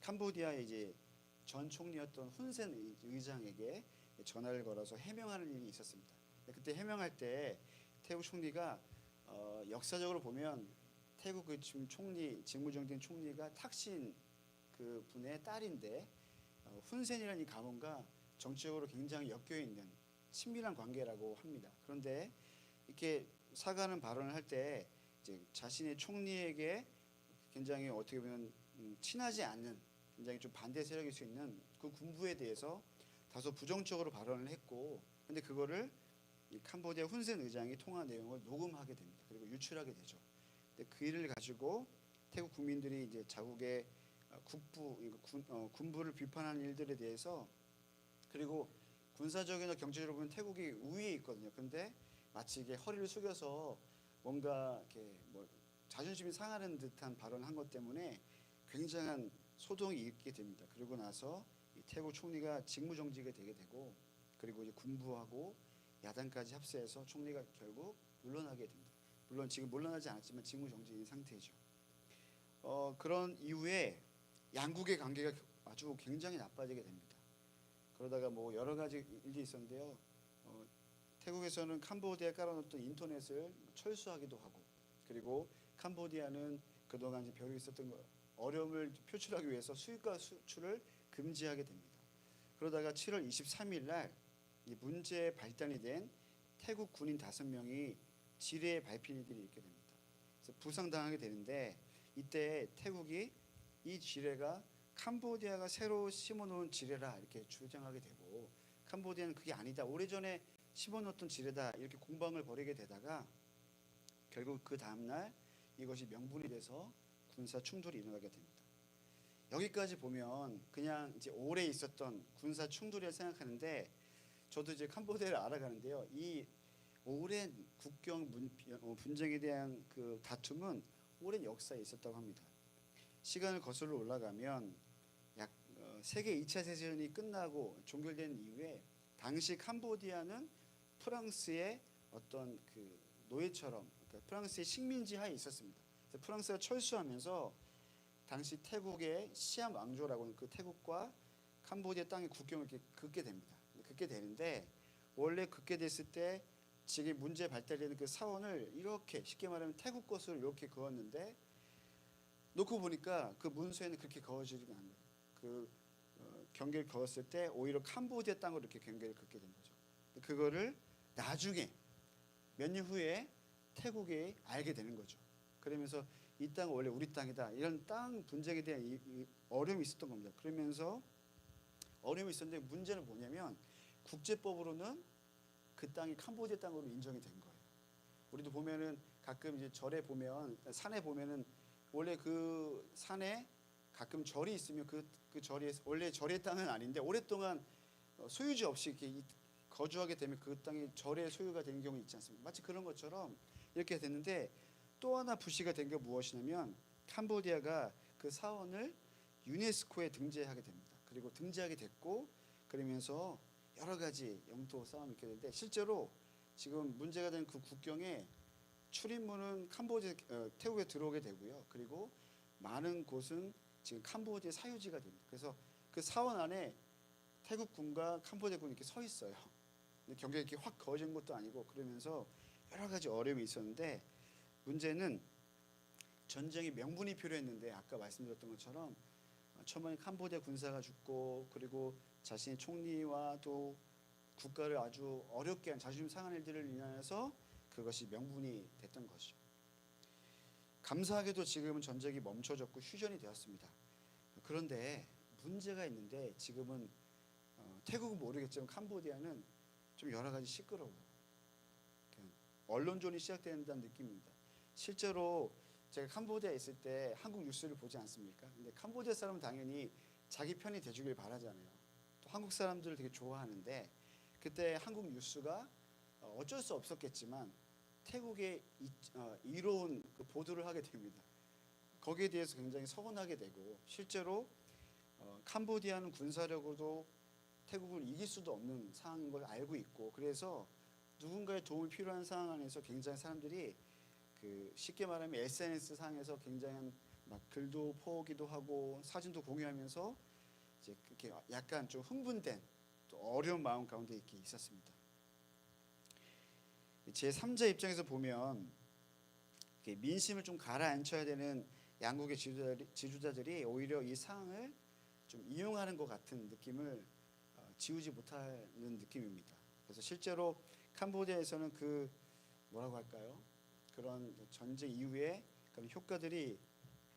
캄보디아의 이제 전 총리였던 훈센 의장에게 전화를 걸어서 해명하는 일이 있었습니다. 그때 해명할 때 태국 총리가 역사적으로 보면 태국 그 지금 총리 직무정된 총리가 탁신 그 분의 딸인데 훈센이라는 이 가문과 정치적으로 굉장히 엮여 있는 친밀한 관계라고 합니다. 그런데 이렇게 사과하는 발언을 할 때 이제 자신의 총리에게 굉장히 어떻게 보면 친하지 않는 굉장히 좀 반대 세력일 수 있는 그 군부에 대해서 다소 부정적으로 발언을 했고, 근데 그거를 이 캄보디아 훈센 의장이 통화 내용을 녹음하게 됩니다. 그리고 유출하게 되죠. 근데 그 일을 가지고 태국 국민들이 이제 자국의 군부를 비판하는 일들에 대해서, 그리고 군사적이나 경제적으로 보면 태국이 우위에 있거든요. 근데 마치 이게 허리를 숙여서 뭔가 이렇게 자존심이 상하는 듯한 발언을 한 것 때문에 굉장한 소동이 일게 됩니다. 그리고 나서 이 태국 총리가 직무정지가 되게 되고, 그리고 이제 군부하고 야당까지 합세해서 총리가 결국 물러나게 됩니다. 물론 지금 물러나지 않았지만 직무정지인 상태죠. 그런 이후에 양국의 관계가 아주 굉장히 나빠지게 됩니다. 그러다가 여러 가지 일이 있었는데요. 태국에서는 캄보디아에 깔아놓던 인터넷을 철수하기도 하고, 그리고 캄보디아는 그동안 이제 벼르고 있었던 어려움을 표출하기 위해서 수입과 수출을 금지하게 됩니다. 그러다가 7월 23일 날 이 문제에 발단이 된 태국 군인 5명이 지뢰에 밟힌 일들이 있게 됩니다. 그래서 부상당하게 되는데, 이때 태국이 이 지뢰가 캄보디아가 새로 심어놓은 지뢰라 이렇게 주장하게 되고, 캄보디아는 그게 아니다, 오래전에 심어놓던 지뢰다, 이렇게 공방을 벌이게 되다가 결국 그 다음날 이것이 명분이 돼서 군사 충돌이 일어나게 됩니다. 여기까지 보면 그냥 이제 오래 있었던 군사 충돌이라 생각하는데, 저도 이제 캄보디아를 알아가는데요. 이 오랜 국경 분쟁에 대한 그 다툼은 오랜 역사에 있었다고 합니다. 시간을 거슬러 올라가면 약 세계 2차 세계대전이 끝나고 종결된 이후에 당시 캄보디아는 프랑스의 어떤 그 노예처럼, 그러니까 프랑스의 식민지 하에 있었습니다. 그래서 프랑스가 철수하면서 당시 태국의 시암 왕조라고 하는 그 태국과 캄보디아 땅의 국경을 이렇게 긋게 됩니다. 긋게 되는데, 원래 긋게 됐을 때 지금 문제 발달되는 그 사원을 이렇게 쉽게 말하면 태국 것을 이렇게 그었는데, 놓고 보니까 그 문서에는 그렇게 그어지지가 않아요. 그 경계를 그었을 때 오히려 캄보디아 땅으로 이렇게 경계를 긋게 된 거죠. 그거를 나중에 몇 년 후에 태국이 알게 되는 거죠. 그러면서 이 땅은 원래 우리 땅이다, 이런 땅 분쟁에 대한 이 어려움이 있었던 겁니다. 그러면서 어려움이 있었는데, 문제는 뭐냐면 국제법으로는 그 땅이 캄보디아 땅으로 인정이 된 거예요. 우리도 보면은 가끔 이제 절에 보면, 산에 보면은 원래 그 산에 가끔 절이 있으면 그 절이 원래 절의 땅은 아닌데 오랫동안 소유지 없이 이렇게 거주하게 되면 그 땅이 절의 소유가 되는 경우 있지 않습니까? 마치 그런 것처럼 이렇게 됐는데 또 하나 불씨가 된 게 무엇이냐면 캄보디아가 그 사원을 유네스코에 등재하게 됩니다. 그리고 등재하게 됐고 그러면서 여러 가지 영토 싸움이 있게 되는데 실제로 지금 문제가 된 그 국경에 출입문은 태국에 들어오게 되고요. 그리고 많은 곳은 지금 캄보디아 사유지가 됩니다. 그래서 그 사원 안에 태국군과 캄보디아군이 이렇게 서 있어요. 근데 경계가 이렇게 확 거진 것도 아니고 그러면서 여러 가지 어려움이 있었는데 문제는 전쟁이 명분이 필요했는데 아까 말씀드렸던 것처럼 초반에 캄보디아 군사가 죽고 그리고 자신의 총리와 또 국가를 아주 어렵게 한 자존심 상한 일들을 인하여서 그것이 명분이 됐던 것이죠. 감사하게도 지금은 전쟁이 멈춰졌고 휴전이 되었습니다. 그런데 문제가 있는데 지금은 태국은 모르겠지만 캄보디아는 좀 여러 가지 시끄러워요. 언론전이 시작된다는 느낌입니다. 실제로 제가 캄보디아에 있을 때 한국 뉴스를 보지 않습니까? 근데 캄보디아 사람은 당연히 자기 편이 돼주길 바라잖아요. 또 한국 사람들을 되게 좋아하는데 그때 한국 뉴스가 어쩔 수 없었겠지만 태국에 이로운 그 보도를 하게 됩니다. 거기에 대해서 굉장히 서운하게 되고 실제로 캄보디아는 군사력으로도 태국을 이길 수도 없는 상황인 걸 알고 있고 그래서 누군가의 도움이 필요한 상황 안에서 굉장히 사람들이 그 쉽게 말하면 SNS 상에서 굉장한 막 글도 퍼오기도 하고 사진도 공유하면서 이제 그렇게 약간 좀 흥분된 또 어려운 마음 가운데 이렇게 있었습니다. 제 3자 입장에서 보면 민심을 좀 가라앉혀야 되는 양국의 지도자들이 오히려 이 상황을 좀 이용하는 것 같은 느낌을 지우지 못하는 느낌입니다. 그래서 실제로 캄보디아에서는 그 뭐라고 할까요? 그런 전쟁 이후에 그런 효과들이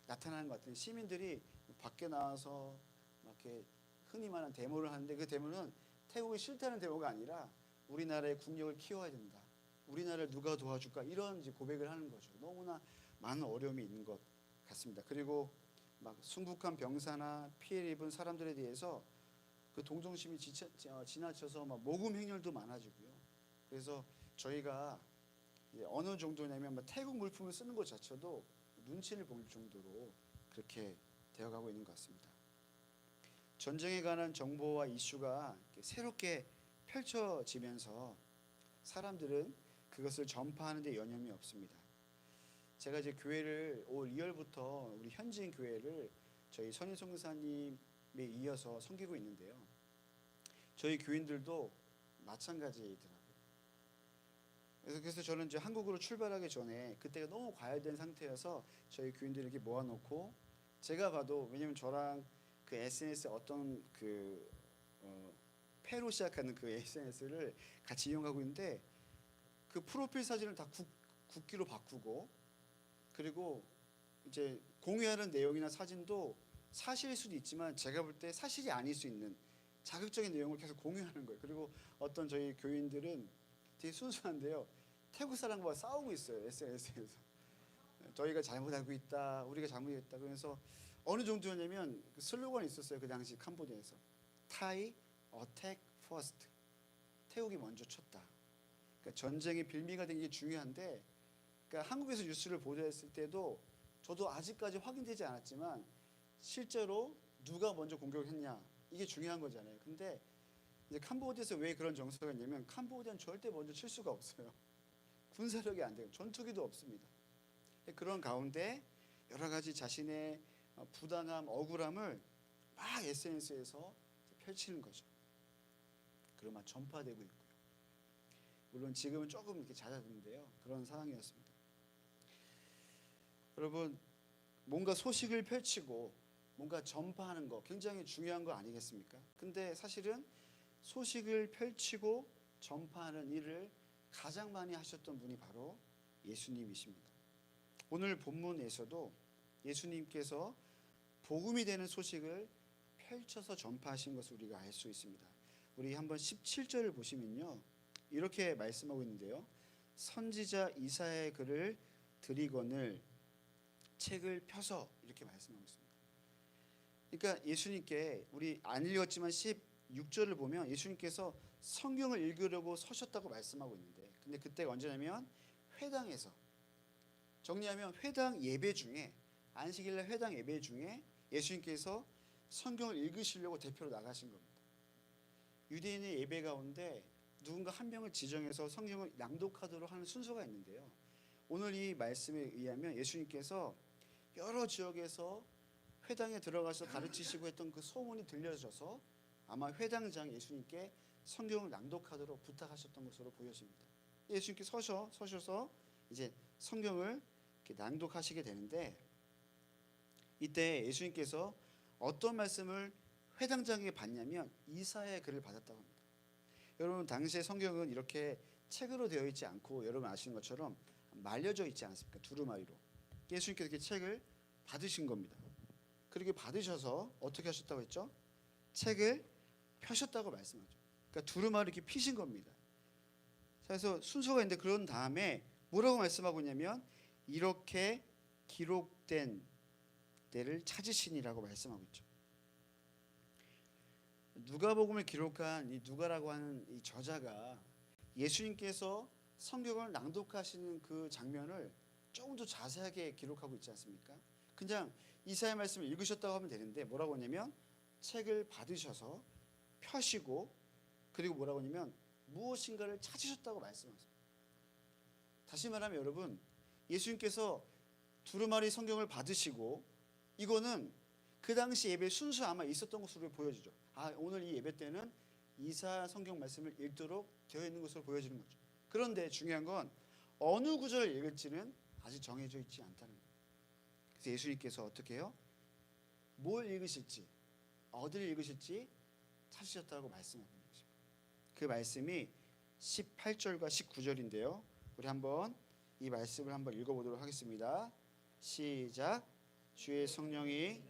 나타나는 것 같은 시민들이 밖에 나와서 막 이렇게 흔히 말하는 데모를 하는데 그 데모는 태국이 싫다는 데모가 아니라 우리나라의 국력을 키워야 된다. 우리나라를 누가 도와줄까 이런 이제 고백을 하는 거죠. 너무나 많은 어려움이 있는 것 같습니다. 그리고 막 순국한 병사나 피해를 입은 사람들에 대해서 그 동정심이 지나쳐서 막 모금 행렬도 많아지고요. 그래서 저희가 어느 정도냐면 태국 물품을 쓰는 것 자체도 눈치를 볼 정도로 그렇게 되어가고 있는 것 같습니다. 전쟁에 관한 정보와 이슈가 새롭게 펼쳐지면서 사람들은 그것을 전파하는 데 여념이 없습니다. 제가 이제 교회를 올 2월부터 우리 현지인 교회를 저희 선임 선교사님에 이어서 섬기고 있는데요. 저희 교인들도 마찬가지더라고요. 그래서 저는 이제 한국으로 출발하기 전에 그때가 너무 과열된 상태여서 저희 교인들을 이렇게 모아놓고 제가 봐도 왜냐면 저랑 그 SNS 어떤 그 패로 시작하는 그 SNS를 같이 이용하고 있는데 그 프로필 사진을 다 국기로 바꾸고 그리고 이제 공유하는 내용이나 사진도 사실일 수도 있지만 제가 볼 때 사실이 아닐 수 있는 자극적인 내용을 계속 공유하는 거예요. 그리고 어떤 저희 교인들은 되게 순수한데요. 태국 사람과 싸우고 있어요. SNS에서. 저희가 잘못 알고 있다. 우리가 잘못했다. 그래서 어느 정도냐면 그 슬로건이 있었어요. 그 당시 캄보디아에서. 타이 어택 퍼스트. 태국이 먼저 쳤다. 그러니까 전쟁의 빌미가 된 게 중요한데 그러니까 한국에서 뉴스를 보도했을 때도 저도 아직까지 확인되지 않았지만 실제로 누가 먼저 공격했냐 이게 중요한 거잖아요. 근데 이제 캄보디아에서 왜 그런 정서가 있냐면 캄보디아는 절대 먼저 칠 수가 없어요. 군사력이 안 돼요. 전투기도 없습니다. 그런 가운데 여러 가지 자신의 부당함, 억울함을 막 SNS에서 펼치는 거죠. 그리고 막 전파되고 있고요. 물론 지금은 조금 이렇게 잦아드는데요. 그런 상황이었습니다. 여러분 뭔가 소식을 펼치고 뭔가 전파하는 거 굉장히 중요한 거 아니겠습니까? 근데 사실은 소식을 펼치고 전파하는 일을 가장 많이 하셨던 분이 바로 예수님이십니다. 오늘 본문에서도 예수님께서 복음이 되는 소식을 펼쳐서 전파하신 것을 우리가 알 수 있습니다. 우리 한번 17절을 보시면요. 이렇게 말씀하고 있는데요. 선지자 이사야의 글을 드리거늘 책을 펴서 이렇게 말씀하고 있습니다. 그러니까 예수님께 우리 안 읽었지만 16절을 보면 예수님께서 성경을 읽으려고 서셨다고 말씀하고 있는데, 근데 그때가 언제냐면 회당에서, 정리하면 회당 예배 중에, 안식일날 회당 예배 중에 예수님께서 성경을 읽으시려고 대표로 나가신 겁니다. 유대인의 예배 가운데 누군가 한 명을 지정해서 성경을 낭독하도록 하는 순서가 있는데요, 오늘 이 말씀에 의하면 예수님께서 여러 지역에서 회당에 들어가서 가르치시고 했던 그 소문이 들려져서 아마 회당장 예수님께 성경을 낭독하도록 부탁하셨던 것으로 보여집니다. 예수님께 서셔서 이제 성경을 이렇게 낭독하시게 되는데, 이때 예수님께서 어떤 말씀을 회당장에게 받냐면 이사야의 글을 받았다고 합니다. 여러분, 당시의 성경은 이렇게 책으로 되어 있지 않고 여러분 아시는 것처럼 말려져 있지 않습니까? 두루마리로. 예수님께서 이렇게 책을 받으신 겁니다. 그렇게 받으셔서 어떻게 하셨다고 했죠? 책을 펴셨다고 말씀하죠. 그러니까 두루마리 이렇게 피신 겁니다. 그래서 순서가 있는데, 그런 다음에 뭐라고 말씀하고 있냐면 이렇게 기록된 때를 찾으시니라고 말씀하고 있죠. 누가복음을 기록한 이 누가라고 하는 이 저자가 예수님께서 성경을 낭독하시는 그 장면을 조금 더 자세하게 기록하고 있지 않습니까? 그냥 이사야 말씀을 읽으셨다고 하면 되는데, 뭐라고 하냐면 책을 받으셔서 펴시고, 그리고 뭐라고 하냐면 무엇인가를 찾으셨다고 말씀하세요. 다시 말하면 여러분, 예수님께서 두루마리 성경을 받으시고, 이거는 그 당시 예배 순서 아마 있었던 것으로 보여지죠. 오늘 이 예배 때는 이사야 성경 말씀을 읽도록 되어 있는 것으로 보여지는 거죠. 그런데 중요한 건 어느 구절을 읽을지는 아직 정해져 있지 않다는 거예요. 그래서 예수님께서 어떻게 해요? 뭘 읽으실지, 어디를 읽으실지 찾으셨다고 말씀하고 있는 것입니다. 그 말씀이 18절과 19절인데요. 우리 한번 이 말씀을 한번 읽어보도록 하겠습니다. 시작. 주의 성령이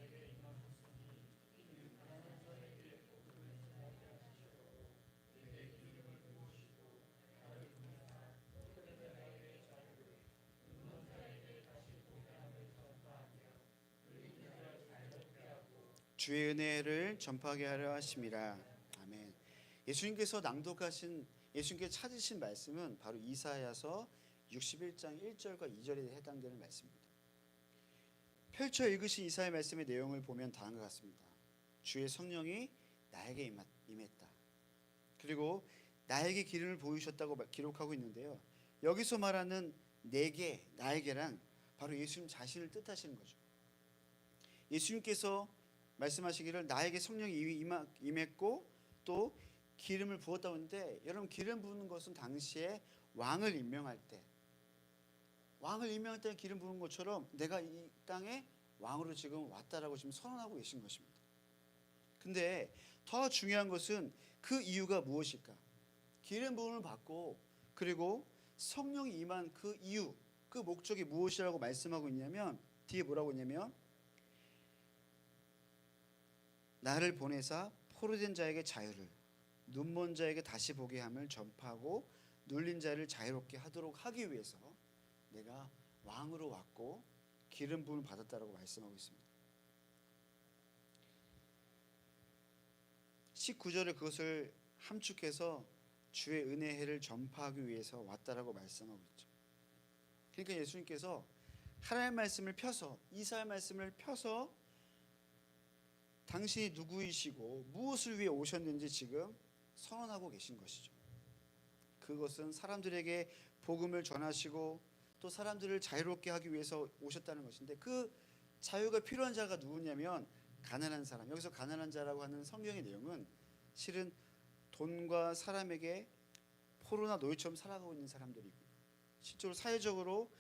주의 은혜를 전파하게 하려 하심이라. 아멘. 예수님께서 낭독하신, 예수님께서 찾으신 말씀은 바로 이사야서 61장 1절과 2절에 해당되는 말씀입니다. 펼쳐 읽으신 이사야 말씀의 내용을 보면 다음과 같습니다. 주의 성령이 나에게 임했다. 그리고 나에게 기름을 부으셨다고 기록하고 있는데요, 여기서 말하는 내게, 나에게란 바로 예수님 자신을 뜻하시는 거죠. 예수님께서 말씀하시기를 나에게 성령이 임했고 또 기름을 부었다고 하는데, 여러분, 기름 부는 것은 당시에 왕을 임명할 때 기름 부은 것처럼 내가 이 땅에 왕으로 지금 왔다라고 지금 선언하고 계신 것입니다. 근데 더 중요한 것은 그 이유가 무엇일까? 기름 부음을 받고 그리고 성령이 임한 그 이유, 그 목적이 무엇이라고 말씀하고 있냐면, 뒤에 뭐라고 있냐면 나를 보내사 포로된 자에게 자유를, 눈먼 자에게 다시 보게 함을 전파하고 눌린 자를 자유롭게 하도록 하기 위해서 내가 왕으로 왔고 기름 부음을 받았다라고 말씀하고 있습니다. 19절에 그것을 함축해서 주의 은혜의 해를 전파하기 위해서 왔다라고 말씀하고 있죠. 그러니까 예수님께서 하나님의 말씀을 펴서, 이사야 말씀을 펴서 당신이 누구이시고 무엇을 위해 오셨는지 지금 선언하고 계신 것이죠. 그것은 사람들에게 복음을 전하시고 또 사람들을 자유롭게 하기 위해서 오셨다는 것인데, 그 자유가 필요한 자가 누구냐면 가난한 사람. 여기서 가난한 자라고 하는 성경의 내용은 실은 돈과 사람에게 포로나 노예처럼 살아가고 있는 사람들이고, 실제로 사회적으로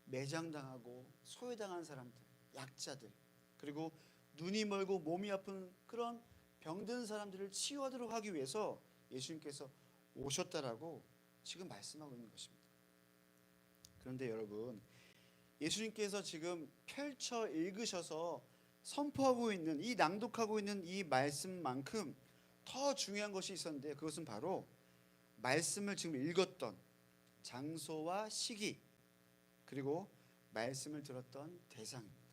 매장당하고 소외당한 사람들, 약자들, 그리고 눈이 멀고 몸이 아픈 그런 병든 사람들을 치유하도록 하기 위해서 예수님께서 오셨다라고 지금 말씀하고 있는 것입니다. 그런데 여러분, 예수님께서 지금 펼쳐 읽으셔서 선포하고 있는, 이 낭독하고 있는 이 말씀만큼 더 중요한 것이 있었는데, 그것은 바로 말씀을 지금 읽었던 장소와 시기, 그리고 말씀을 들었던 대상입니다.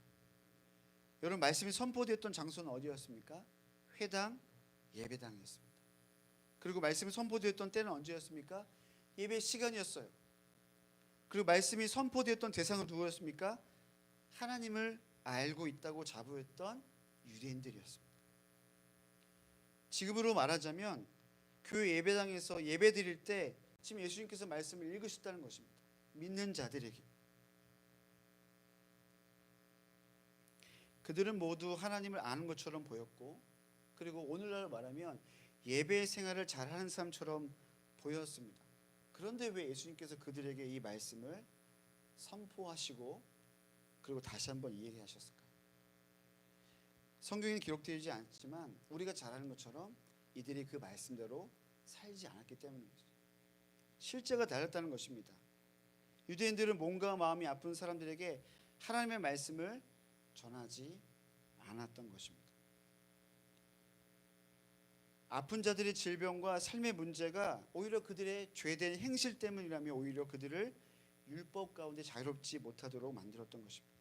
여러분 말씀이 선포되었던 장소는 어디였습니까? 회당, 예배당이었습니다. 그리고 말씀이 선포되었던 때는 언제였습니까? 예배 시간이었어요. 그리고 말씀이 선포되었던 대상은 누구였습니까? 하나님을 알고 있다고 자부했던 유대인들이었습니다. 지금으로 말하자면 교회 예배당에서 예배드릴 때 지금 예수님께서 말씀을 읽으셨다는 것입니다. 믿는 자들에게. 그들은 모두 하나님을 아는 것처럼 보였고, 그리고 오늘날 말하면 예배 생활을 잘하는 사람처럼 보였습니다. 그런데 왜 예수님께서 그들에게 이 말씀을 선포하시고 그리고 다시 한번 이야기하셨을까요? 성경에는 기록되지 않지만 우리가 잘 아는 것처럼 이들이 그 말씀대로 살지 않았기 때문입니다. 실제가 달랐다는 것입니다. 유대인들은 몸과 마음이 아픈 사람들에게 하나님의 말씀을 전하지 않았던 것입니다. 아픈 자들의 질병과 삶의 문제가 오히려 그들의 죄된 행실 때문이라며 오히려 그들을 율법 가운데 자유롭지 못하도록 만들었던 것입니다.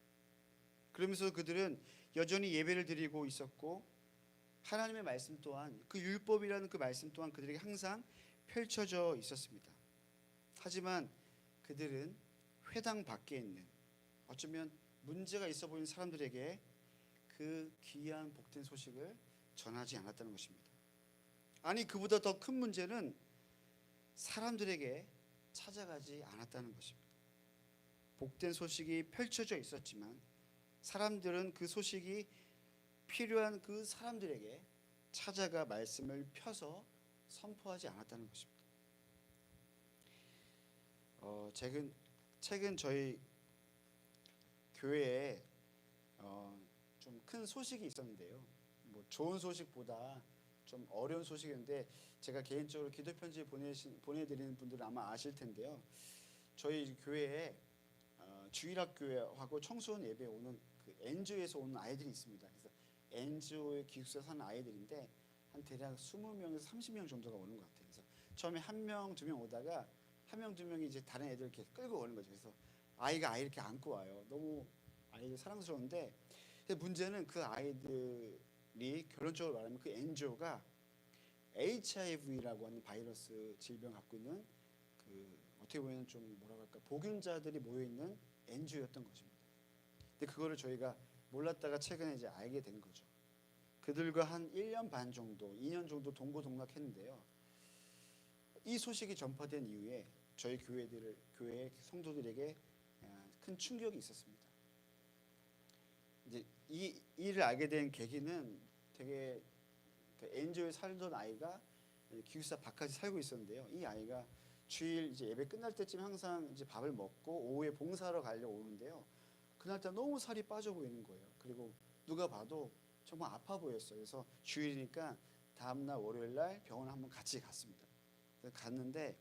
그러면서 그들은 여전히 예배를 드리고 있었고 하나님의 말씀 또한 그 율법이라는 그 말씀 또한 그들에게 항상 펼쳐져 있었습니다. 하지만 그들은 회당 밖에 있는 어쩌면 문제가 있어 보이는 사람들에게 그 귀한 복된 소식을 전하지 않았다는 것입니다. 아니 그보다 더 큰 문제는 사람들에게 찾아가지 않았다는 것입니다. 복된 소식이 펼쳐져 있었지만 사람들은 그 소식이 필요한 그 사람들에게 찾아가 말씀을 펴서 선포하지 않았다는 것입니다. 최근 저희 교회에 좀 큰 소식이 있었는데요. 뭐 좋은 소식보다 좀 어려운 소식인데 제가 개인적으로 기도 편지 보내드리는 분들은 아마 아실 텐데요. 저희 교회에 주일학교하고 청소년 예배 오는 그 NGO에서 오는 아이들이 있습니다. 그래서 NGO의 기숙사에 사는 아이들인데 한 대략 20명에서 30명 정도가 오는 것 같아요. 그래서 처음에 1명, 2명 오다가 1명, 2명이 이제 다른 애들 이렇게 끌고 오는 거죠. 그래서 아이가 아이 이렇게 안고 와요. 너무 아이들 사랑스러운데 문제는 그 아이들이 결론적으로 말하면 그 NGO가 HIV라고 하는 바이러스 질병 갖고 있는 그 어떻게 보면 좀 뭐라고 할까 복균자들이 모여 있는 NGO였던 것입니다. 근데 그거를 저희가 몰랐다가 최근에 이제 알게 된 거죠. 그들과 한 1년 반 정도, 2년 정도 동고동락했는데요. 이 소식이 전파된 이후에 저희 교회 성도들에게 큰 충격이 있었습니다. 이제 이 일을 알게 된 계기는 되게 NGO에 살던 아이가 기숙사 밖까지 살고 있었는데요. 이 아이가 주일 이제 예배 끝날 때쯤 항상 이제 밥을 먹고 오후에 봉사하러 가려고 오는데요. 그날따라 너무 살이 빠져 보이는 거예요. 그리고 누가 봐도 정말 아파 보였어요. 그래서 주일이니까 다음날 월요일날 병원 한번 같이 갔습니다. 그래서 갔는데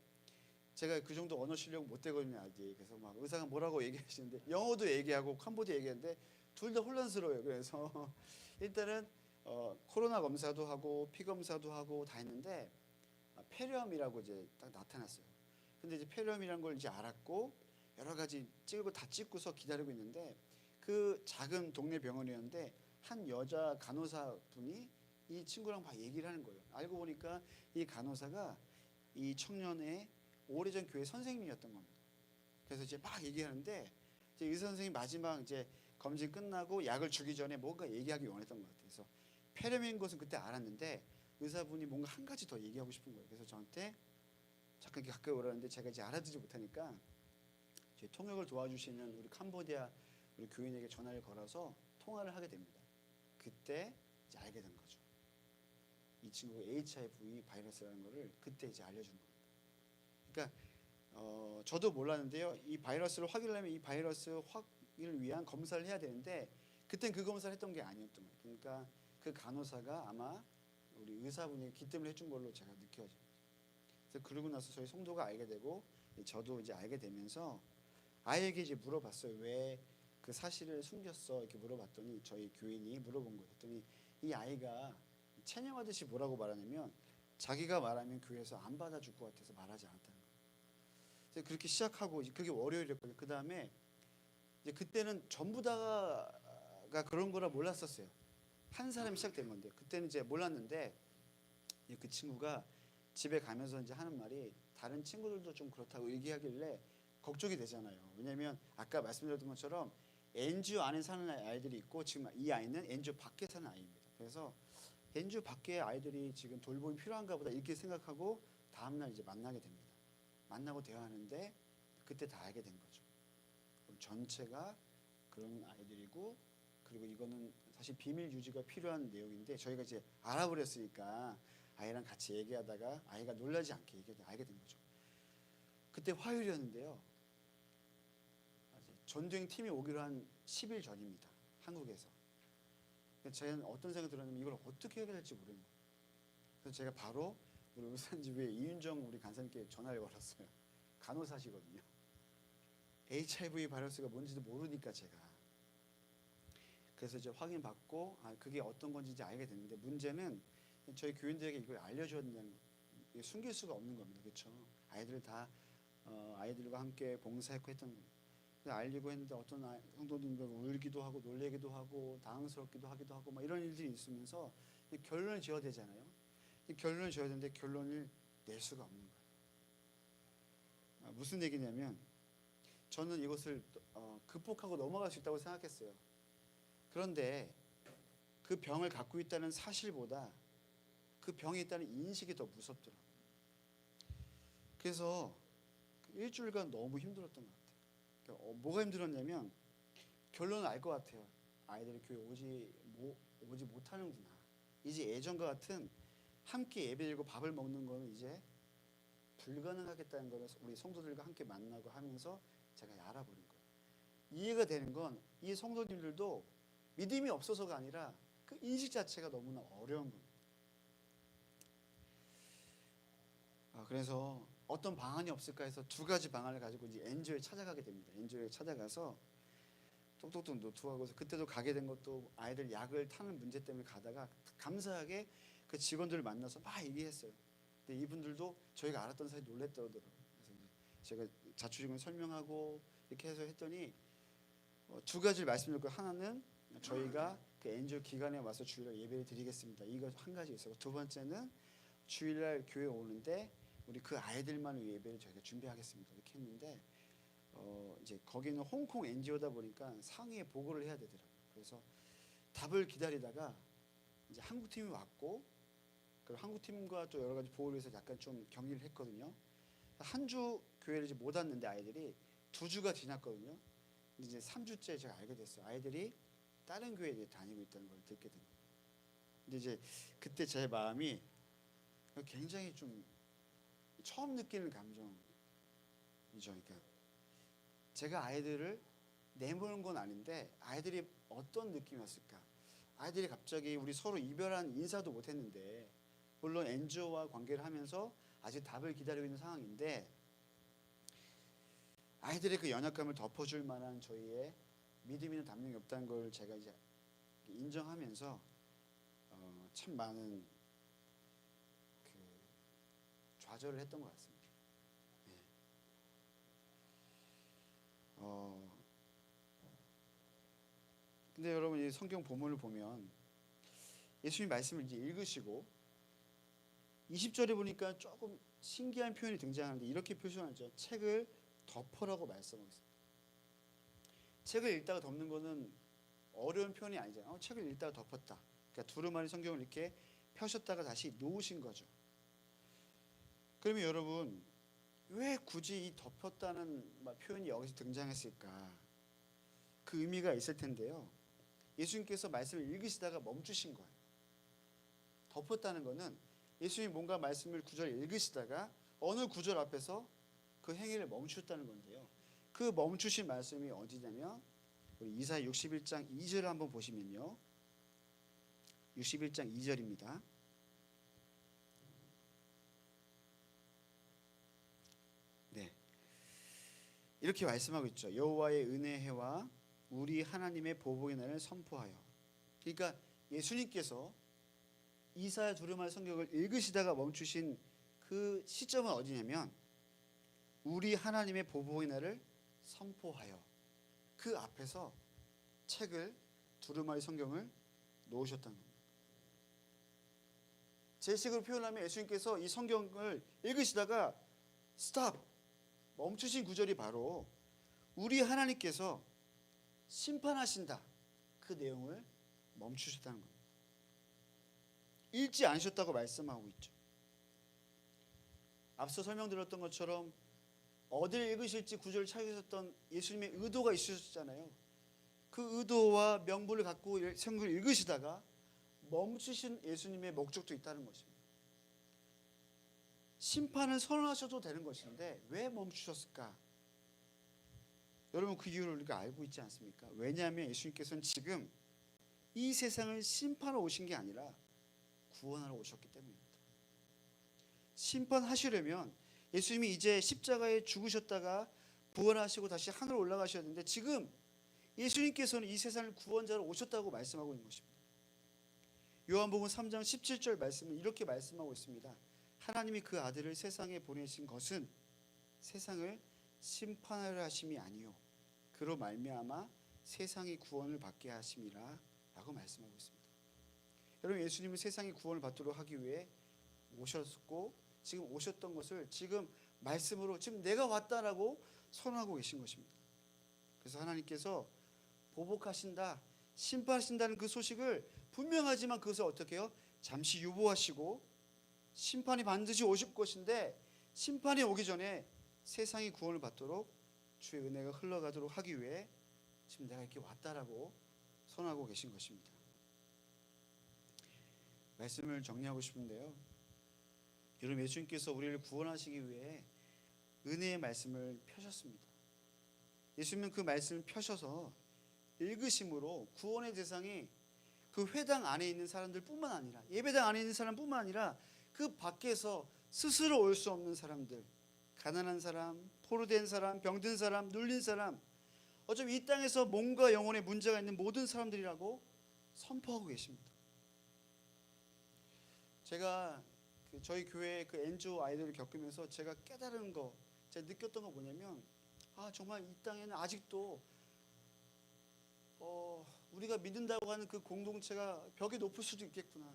제가 그 정도 언어 실력 못 되거든요 아직. 그래서 막 의사가 뭐라고 얘기하시는데 영어도 얘기하고 캄보디아 얘기하는데 둘 다 혼란스러워요. 그래서 일단은 코로나 검사도 하고 피 검사도 하고 다 했는데 폐렴이라고 이제 딱 나타났어요. 근데 이제 폐렴이라는 걸 이제 알았고 여러 가지 다 찍고서 기다리고 있는데 그 작은 동네 병원이었는데 한 여자 간호사 분이 이 친구랑 막 얘기를 하는 거예요. 알고 보니까 이 간호사가 이 청년의 오래전 교회 선생님이었던 겁니다. 그래서 이제 막 얘기하는데 이제 의사 선생님 마지막 이제 검진 끝나고 약을 주기 전에 뭔가 얘기하기 원했던 것 같아요. 그래서 폐렴인 것은 그때 알았는데 의사분이 뭔가 한 가지 더 얘기하고 싶은 거예요. 그래서 저한테 잠깐 이렇게 가까이 오라는데 제가 이제 알아듣지 못하니까 저희 통역을 도와주시는 우리 캄보디아 우리 교인에게 전화를 걸어서 통화를 하게 됩니다. 그때 이제 알게 된 거죠. 이 친구가 HIV 바이러스라는 거를 그때 이제 알려준 겁니다. 그러니까 저도 몰랐는데요. 이 바이러스를 확인하려면 이 바이러스 확인을 위한 검사를 해야 되는데 그땐 그 검사를 했던 게 아니었던 거예요. 그러니까 그 간호사가 아마 우리 의사분이 기뜸을 해준 걸로 제가 느껴져요. 그래서 그러고 나서 저희 성도가 알게 되고 저도 이제 알게 되면서 아이에게 이제 물어봤어요. 왜 그 사실을 숨겼어? 이렇게 물어봤더니 저희 교인이 물어본 거예요. 그랬더니 이 아이가 체념하듯이 뭐라고 말하냐면 자기가 말하면 교회에서 안 받아줄 것 같아서 말하지 않았다는 거예요. 그래서 그렇게 시작하고 그게 월요일이었거든요. 그 다음에 이제 그때는 전부 다가 이사가 그런 거라 몰랐었어요. 한 사람이 시작된 건데 그때는 이제 몰랐는데 그 친구가 집에 가면서 이제 하는 말이 다른 친구들도 좀 그렇다고 얘기하길래 걱정이 되잖아요. 왜냐하면 아까 말씀드렸던 것처럼 NGO 안에 사는 아이들이 있고 지금 이 아이는 NGO 밖에 사는 아이입니다. 그래서 NGO 밖에 아이들이 지금 돌봄이 필요한가 보다 이렇게 생각하고 다음날 이제 만나게 됩니다. 만나고 대화하는데 그때 다 알게 된 거죠. 전체가 그런 아이들이고 그리고 이거는 사실 비밀 유지가 필요한 내용인데 저희가 이제 알아버렸으니까 아이랑 같이 얘기하다가 아이가 놀라지 않게 알게 된 거죠. 그때 화요일이었는데요. 전도행 팀이 오기로 한 10일 전입니다. 한국에서. 제가 어떤 생각이 들었냐면 이걸 어떻게 해야 될지 모르는 거예요. 그래서 제가 바로 우리 울산지부에 이윤정 우리 간사님께 전화를 걸었어요. 간호사시거든요. HIV 바이러스가 뭔지도 모르니까 제가. 그래서 이제 확인받고 그게 어떤 건지 이제 알게 됐는데 문제는 저희 교인들에게 이걸 알려줘야 된다는 거예요. 숨길 수가 없는 겁니다. 그렇죠? 아이들 다 아이들과 함께 봉사했고 했던 거예요. 알리고 했는데 어떤 성도님들 울기도 하고 놀래기도 하고 당황스럽기도 하기도 하고 막 이런 일들이 있으면서 결론을 지어야 되잖아요. 결론을 지어야 되는데 결론을 낼 수가 없는 거예요. 무슨 얘기냐면 저는 이것을 극복하고 넘어갈 수 있다고 생각했어요. 그런데 그 병을 갖고 있다는 사실보다 그 병이 있다는 인식이 더 무섭더라고요. 그래서 일주일간 너무 힘들었던 것 같아요. 뭐가 힘들었냐면 결론을 알 것 같아요. 아이들이 교회 오지 못하는구나. 이제 예전과 같은 함께 예배드리고 밥을 먹는 거는 이제 불가능하겠다는 걸 우리 성도들과 함께 만나고 하면서 제가 알아버린 거예요. 이해가 되는 건 이 성도님들도 믿음이 없어서가 아니라 그 인식 자체가 너무나 어려운 겁니다. 그래서 어떤 방안이 없을까 해서 두 가지 방안을 가지고 이제 NGO에 찾아가게 됩니다. NGO에 찾아가서 똑똑똑 노트하고서 그때도 가게 된 것도 아이들 약을 타는 문제 때문에 가다가 감사하게 그 직원들을 만나서 막 얘기했어요. 근데 이분들도 저희가 알았던 사이 놀랬더라고요. 그래서 제가 자초지종을 설명하고 이렇게 해서 했더니 두 가지를 말씀드렸고 하나는 저희가 그 NGO 기관에 와서 주일날 예배를 드리겠습니다. 이거 한 가지 있었고 두 번째는 주일날 교회 오는데 우리 그 아이들만 위해 예배를 저희가 준비하겠습니다. 이렇게 했는데 이제 거기는 홍콩 NGO다 보니까 상위에 보고를 해야 되더라고요. 그래서 답을 기다리다가 이제 한국 팀이 왔고 그 한국 팀과 또 여러 가지 보호를 위해서 약간 좀 격리를 했거든요. 한 주 교회를 이제 못 왔는데 아이들이 2주가 지났거든요. 근데 이제 3주째 제가 알게 됐어요. 아이들이 다른 교회에 다니고 있다는 걸 듣게 된 거예요. 근데 이제 그때 제 마음이 굉장히 좀 처음 느끼는 감정이죠. 그러니까 제가 아이들을 내모는 건 아닌데 아이들이 어떤 느낌이었을까? 아이들이 갑자기 우리 서로 이별한 인사도 못했는데 물론 NGO와 관계를 하면서 아직 답을 기다리고 있는 상황인데 아이들의 그 연약감을 덮어줄 만한 저희의 믿음 있는 담력이 없다는 걸 제가 이제 인정하면서 참 많은 좌절을 했던 것 같습니다. 네. 근데 여러분 이 성경 본문을 보면 예수님 말씀을 이제 읽으시고 20절에 보니까 조금 신기한 표현이 등장하는데 이렇게 표현하죠. 책을 덮으라고 말씀하고 있습니다. 책을 읽다가 덮는 거는 어려운 표현이 아니잖아요. 책을 읽다가 덮었다. 그러니까 두루마리 성경을 이렇게 펴셨다가 다시 놓으신 거죠. 그러면 여러분 왜 굳이 이 덮었다는 표현이 여기서 등장했을까? 그 의미가 있을 텐데요. 예수님께서 말씀을 읽으시다가 멈추신 거예요. 덮었다는 거는 예수님이 뭔가 말씀을 구절을 읽으시다가 어느 구절 앞에서 그 행위를 멈추셨다는 건데요. 그 멈추신 말씀이 어디냐면 우리 이사야 61장 2절을 한번 보시면요. 61장 2절입니다. 네, 이렇게 말씀하고 있죠. 여호와의 은혜의 해와 우리 하나님의 보복의 날을 선포하여. 그러니까 예수님께서 이사야 두루마리 성경을 읽으시다가 멈추신 그 시점은 어디냐면 우리 하나님의 보복의 날을 선포하여 그 앞에서 책을 두루마리 성경을 놓으셨다는 겁니다. 제 식으로 표현하면 예수님께서 이 성경을 읽으시다가 스탑, 멈추신 구절이 바로 우리 하나님께서 심판하신다, 그 내용을 멈추셨다는 겁니다. 읽지 않으셨다고 말씀하고 있죠. 앞서 설명드렸던 것처럼 어디를 읽으실지 구절을 찾으셨던 예수님의 의도가 있으셨잖아요. 그 의도와 명분을 갖고 성경을 읽으시다가 멈추신 예수님의 목적도 있다는 것입니다. 심판을 선언하셔도 되는 것인데 왜 멈추셨을까? 여러분, 그 이유를 우리가 알고 있지 않습니까? 왜냐하면 예수님께서는 지금 이 세상을 심판하러 오신 게 아니라 구원하러 오셨기 때문입니다. 심판하시려면 예수님이 이제 십자가에 죽으셨다가 부활하시고 다시 하늘로 올라가셨는데, 지금 예수님께서는 이 세상을 구원자로 오셨다고 말씀하고 있는 것입니다. 요한복음 3장 17절 말씀은 이렇게 말씀하고 있습니다. 하나님이 그 아들을 세상에 보내신 것은 세상을 심판하려 하심이 아니요 그로 말미암아 세상이 구원을 받게 하심이라 라고 말씀하고 있습니다. 여러분, 예수님은 세상이 구원을 받도록 하기 위해 오셨고, 지금 오셨던 것을 지금 말씀으로 지금 내가 왔다라고 선언하고 계신 것입니다. 그래서 하나님께서 보복하신다, 심판하신다는 그 소식을 분명하지만 그것을 어떻게 해요? 잠시 유보하시고 심판이 반드시 오실 것인데, 심판이 오기 전에 세상이 구원을 받도록 주의 은혜가 흘러가도록 하기 위해 지금 내가 이렇게 왔다라고 선언하고 계신 것입니다. 말씀을 정리하고 싶은데요, 여러분, 예수님께서 우리를 구원하시기 위해 은혜의 말씀을 펴셨습니다. 예수님은 그 말씀을 펴셔서 읽으심으로 구원의 대상이 그 회당 안에 있는 사람들뿐만 아니라, 예배당 안에 있는 사람뿐만 아니라 그 밖에서 스스로 올 수 없는 사람들, 가난한 사람, 포로된 사람, 병든 사람, 눌린 사람, 어차피 이 땅에서 몸과 영혼에 문제가 있는 모든 사람들이라고 선포하고 계십니다. 제가 저희 교회 그 NGO 아이들을 겪으면서 제가 깨달은 거, 제가 느꼈던 거 뭐냐면, 정말 이 땅에는 아직도 우리가 믿는다고 하는 그 공동체가 벽이 높을 수도 있겠구나.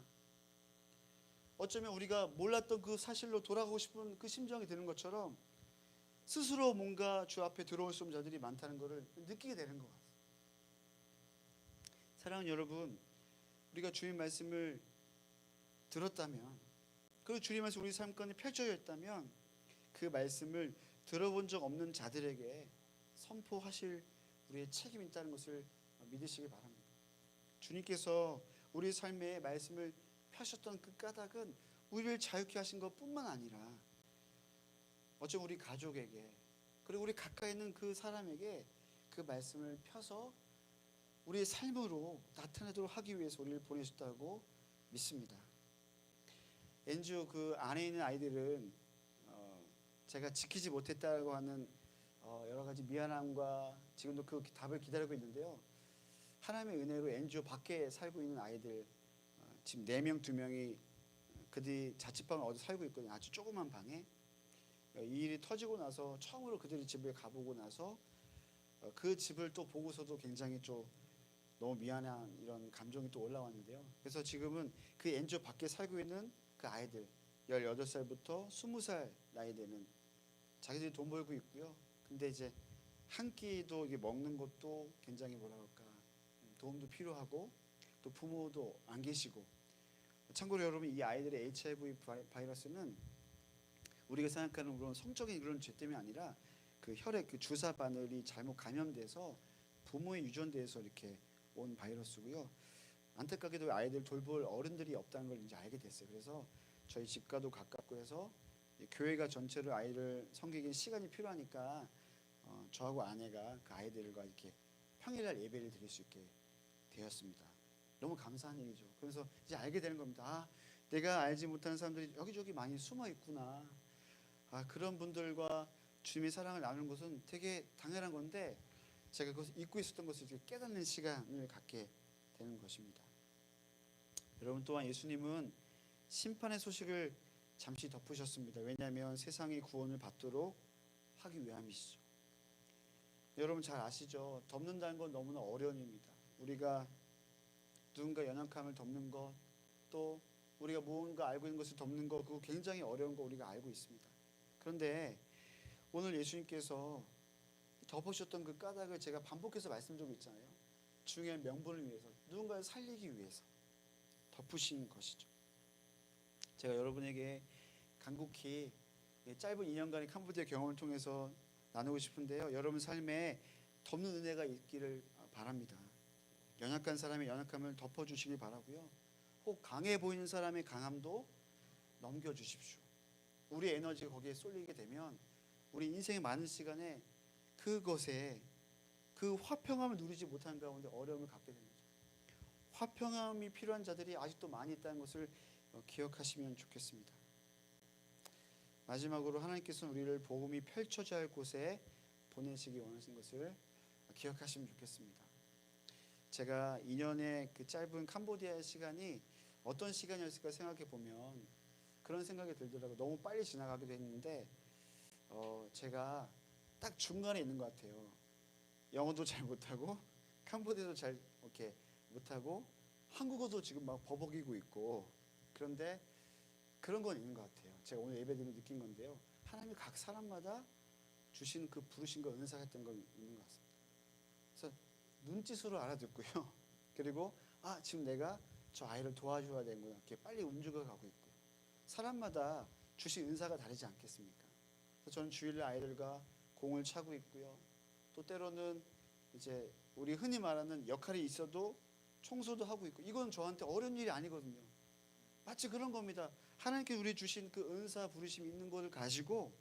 어쩌면 우리가 몰랐던 그 사실로 돌아가고 싶은 그 심정이 드는 것처럼 스스로 뭔가 주 앞에 들어올 수 없는 자들이 많다는 것을 느끼게 되는 것 같아요. 사랑하는 여러분, 우리가 주님 말씀을 들었다면, 그리고 주님 말씀 우리 삶 가운데 펼쳐져 있다면, 그 말씀을 들어본 적 없는 자들에게 선포하실 우리의 책임이 있다는 것을 믿으시기 바랍니다. 주님께서 우리 삶의 말씀을 펴셨던 그 까닭은 우리를 자유케 하신 것뿐만 아니라 어쩌면 우리 가족에게, 그리고 우리 가까이 있는 그 사람에게 그 말씀을 펴서 우리의 삶으로 나타내도록 하기 위해서 우리를 보내셨다고 믿습니다. NGO 그 안에 있는 아이들은 제가 지키지 못했다고 하는 여러 가지 미안함과 지금도 그 답을 기다리고 있는데요, 하나님의 은혜로 NGO 밖에 살고 있는 아이들 지금 4명, 2명이 그들이 자취방을 얻어 살고 있거든요. 아주 조그만 방에. 이 일이 터지고 나서 처음으로 그들이 집에 가보고 나서 그 집을 또 보고서도 굉장히 좀 너무 미안한 이런 감정이 또 올라왔는데요. 그래서 지금은 그 NGO 밖에 살고 있는 그 아이들 18살부터 20살 나이 되는, 자기들이 돈 벌고 있고요. 근데 이제 한 끼도 이게 먹는 것도 굉장히 뭐라 할까, 도움도 필요하고 또 부모도 안 계시고. 참고로 여러분, 이 아이들의 HIV 바이러스는 우리가 생각하는 그런 성적인 그런 죄 때문이 아니라 그 혈액 그 주사 바늘이 잘못 감염돼서 부모의 유전돼서 이렇게 온 바이러스고요. 안타깝게도 아이들 돌볼 어른들이 없다는 걸 이제 알게 됐어요. 그래서 저희 집과도 가깝고 해서 교회가 전체로 아이를 섬기기 시간이 필요하니까 저하고 아내가 그 아이들과 이렇게 평일날 예배를 드릴 수 있게 되었습니다. 너무 감사한 일이죠. 그래서 이제 알게 되는 겁니다. 내가 알지 못하는 사람들이 여기저기 많이 숨어 있구나. 그런 분들과 주님의 사랑을 나누는 것은 되게 당연한 건데, 제가 그것을 잊고 있었던 것을 깨닫는 시간을 갖게 되는 것입니다. 여러분, 또한 예수님은 심판의 소식을 잠시 덮으셨습니다. 왜냐하면 세상의 구원을 받도록 하기 위함이시죠. 여러분 잘 아시죠? 덮는다는 건 너무나 어려운 일입니다. 우리가 누군가 연약함을 덮는 것, 또 우리가 무언가 알고 있는 것을 덮는 것, 그거 굉장히 어려운 거 우리가 알고 있습니다. 그런데 오늘 예수님께서 덮으셨던 그 까닭을 제가 반복해서 말씀드리고 있잖아요. 중요한 명분을 위해서, 누군가를 살리기 위해서 덮으신 것이죠. 제가 여러분에게 간곡히 짧은 2년간의 캄보디아 경험을 통해서 나누고 싶은데요. 여러분 삶에 덮는 은혜가 있기를 바랍니다. 연약한 사람의 연약함을 덮어주시길 바라고요. 혹 강해 보이는 사람의 강함도 넘겨주십시오. 우리 에너지가 거기에 쏠리게 되면 우리 인생의 많은 시간에 그것에 그 화평함을 누리지 못하는 가운데 어려움을 갖게 되는 거죠. 화평함이 필요한 자들이 아직도 많이 있다는 것을 기억하시면 좋겠습니다. 마지막으로 하나님께서는 우리를 복음이 펼쳐져야 할 곳에 보내시기 원하신 것을 기억하시면 좋겠습니다. 제가 2년의 그 짧은 캄보디아의 시간이 어떤 시간이었을까 생각해 보면 그런 생각이 들더라고요. 너무 빨리 지나가기도 했는데 제가 딱 중간에 있는 것 같아요. 영어도 잘 못하고 캄보디아도 잘 이렇게 못하고 한국어도 지금 막 버벅이고 있고, 그런데 그런 건 있는 것 같아요. 제가 오늘 예배드리면서 느낀 건데요. 하나님이 각 사람마다 주신 그 부르신 거 은사가 했던 건 있는 것 같습니다. 그래서 눈짓으로 알아듣고요. 그리고 지금 내가 저 아이를 도와줘야 되는구나, 이렇게 빨리 움직여 가고 있고요. 사람마다 주신 은사가 다르지 않겠습니까? 그래서 저는 주일날 아이들과 공을 차고 있고요. 또 때로는 이제 우리 흔히 말하는 역할이 있어도 청소도 하고 있고, 이건 저한테 어려운 일이 아니거든요. 마치 그런 겁니다. 하나님께 우리 주신 그 은사 부르심이 있는 것을 가지고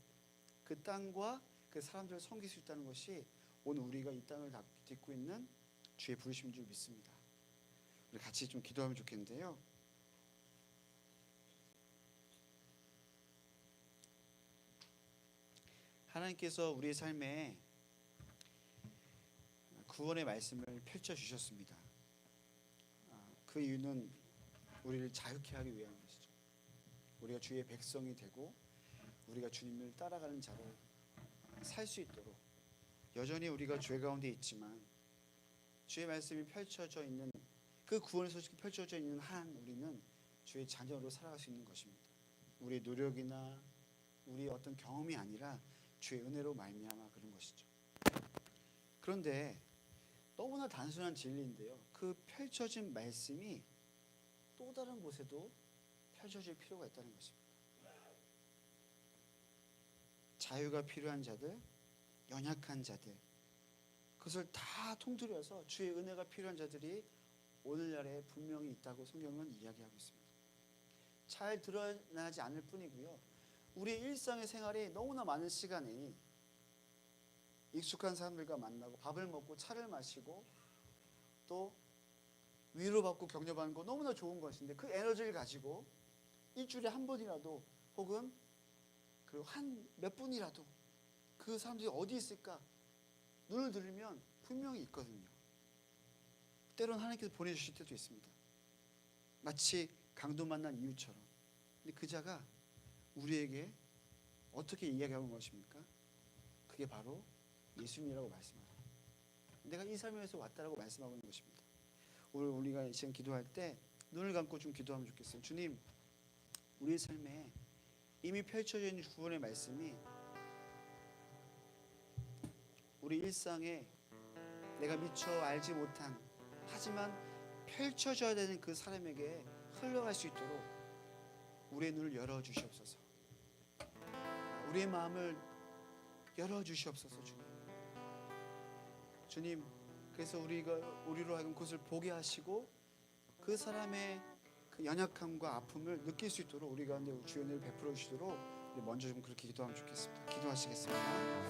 그 땅과 그 사람들을 섬길 수 있다는 것이 오늘 우리가 이 땅을 딛고 있는 주의 부르심인 줄 믿습니다. 우리 같이 좀 기도하면 좋겠는데요. 하나님께서 우리의 삶에 구원의 말씀을 펼쳐주셨습니다. 그 이유는 우리를 자유케 하기 위한 것이죠. 우리가 주의 백성이 되고 우리가 주님을 따라가는 자로 살 수 있도록, 여전히 우리가 죄 가운데 있지만 주의 말씀이 펼쳐져 있는 그 구원의 소식이 펼쳐져 있는 한 우리는 주의 자녀로 살아갈 수 있는 것입니다. 우리의 노력이나 우리의 어떤 경험이 아니라 주의 은혜로 말미암아 그런 것이죠. 그런데 너무나 단순한 진리인데요. 그 펼쳐진 말씀이 또 다른 곳에도 펼쳐질 필요가 있다는 것입니다. 자유가 필요한 자들, 연약한 자들, 그것을 다 통틀어서 주의 은혜가 필요한 자들이 오늘날에 분명히 있다고 성경은 이야기하고 있습니다. 잘 드러나지 않을 뿐이고요. 우리의 일상의 생활이 너무나 많은 시간이 익숙한 사람들과 만나고 밥을 먹고 차를 마시고 또 위로받고 격려받는 거 너무나 좋은 것인데, 그 에너지를 가지고 일주일에 한 번이라도 혹은 그 한 몇 분이라도 그 사람들이 어디 있을까 눈을 들으면 분명히 있거든요. 때로는 하나님께서 보내주실 때도 있습니다. 마치 강도 만난 이유처럼. 근데 그 자가 우리에게 어떻게 이야기하는 것입니까? 그게 바로 예수님이라고 말씀합니다. 내가 이 삶을 위해서 왔다라고 말씀하고 있는 것입니다. 오늘 우리가 이 시간 기도할 때 눈을 감고 좀 기도하면 좋겠어요. 주님, 우리의 삶에 이미 펼쳐져 있는 구원의 말씀이 우리 일상에 내가 미처 알지 못한, 하지만 펼쳐져야 되는 그 사람에게 흘러갈 수 있도록 우리의 눈을 열어주시옵소서. 우리의 마음을 열어주시옵소서. 주님, 그래서 우리로 하여금 그것을 보게 하시고 그 사람의 그 연약함과 아픔을 느낄 수 있도록 우리 가운데 주의 은혜를 베풀어 주시도록 우리 먼저 좀 그렇게 기도하면 좋겠습니다. 기도하시겠습니다.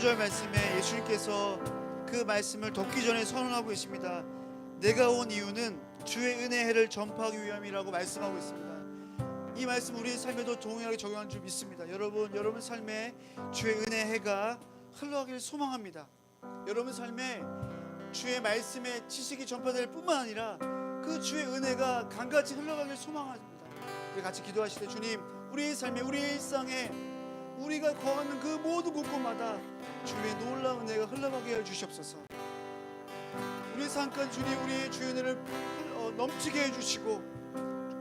19절 말씀에 예수님께서 그 말씀을 덮기 전에 선언하고 계십니다. 내가 온 이유는 주의 은혜의 해를 전파하기 위함이라고 말씀하고 있습니다. 이 말씀 우리의 삶에도 동일하게 적용하는 줄 믿습니다. 여러분 삶에 주의 은혜의 해가 흘러가기를 소망합니다. 여러분 삶에 주의 말씀의 지식이 전파될 뿐만 아니라 그 주의 은혜가 강같이 흘러가기를 소망합니다. 우리 같이 기도하실 때 주님, 우리의 삶에, 우리의 일상에, 우리가 거하는 그 모든 곳곳마다 주의 놀라운 은혜가 흘러가게 해 주시옵소서. 우리의 삶까지 주님, 우리의 주의 은혜를 넘치게 해주시고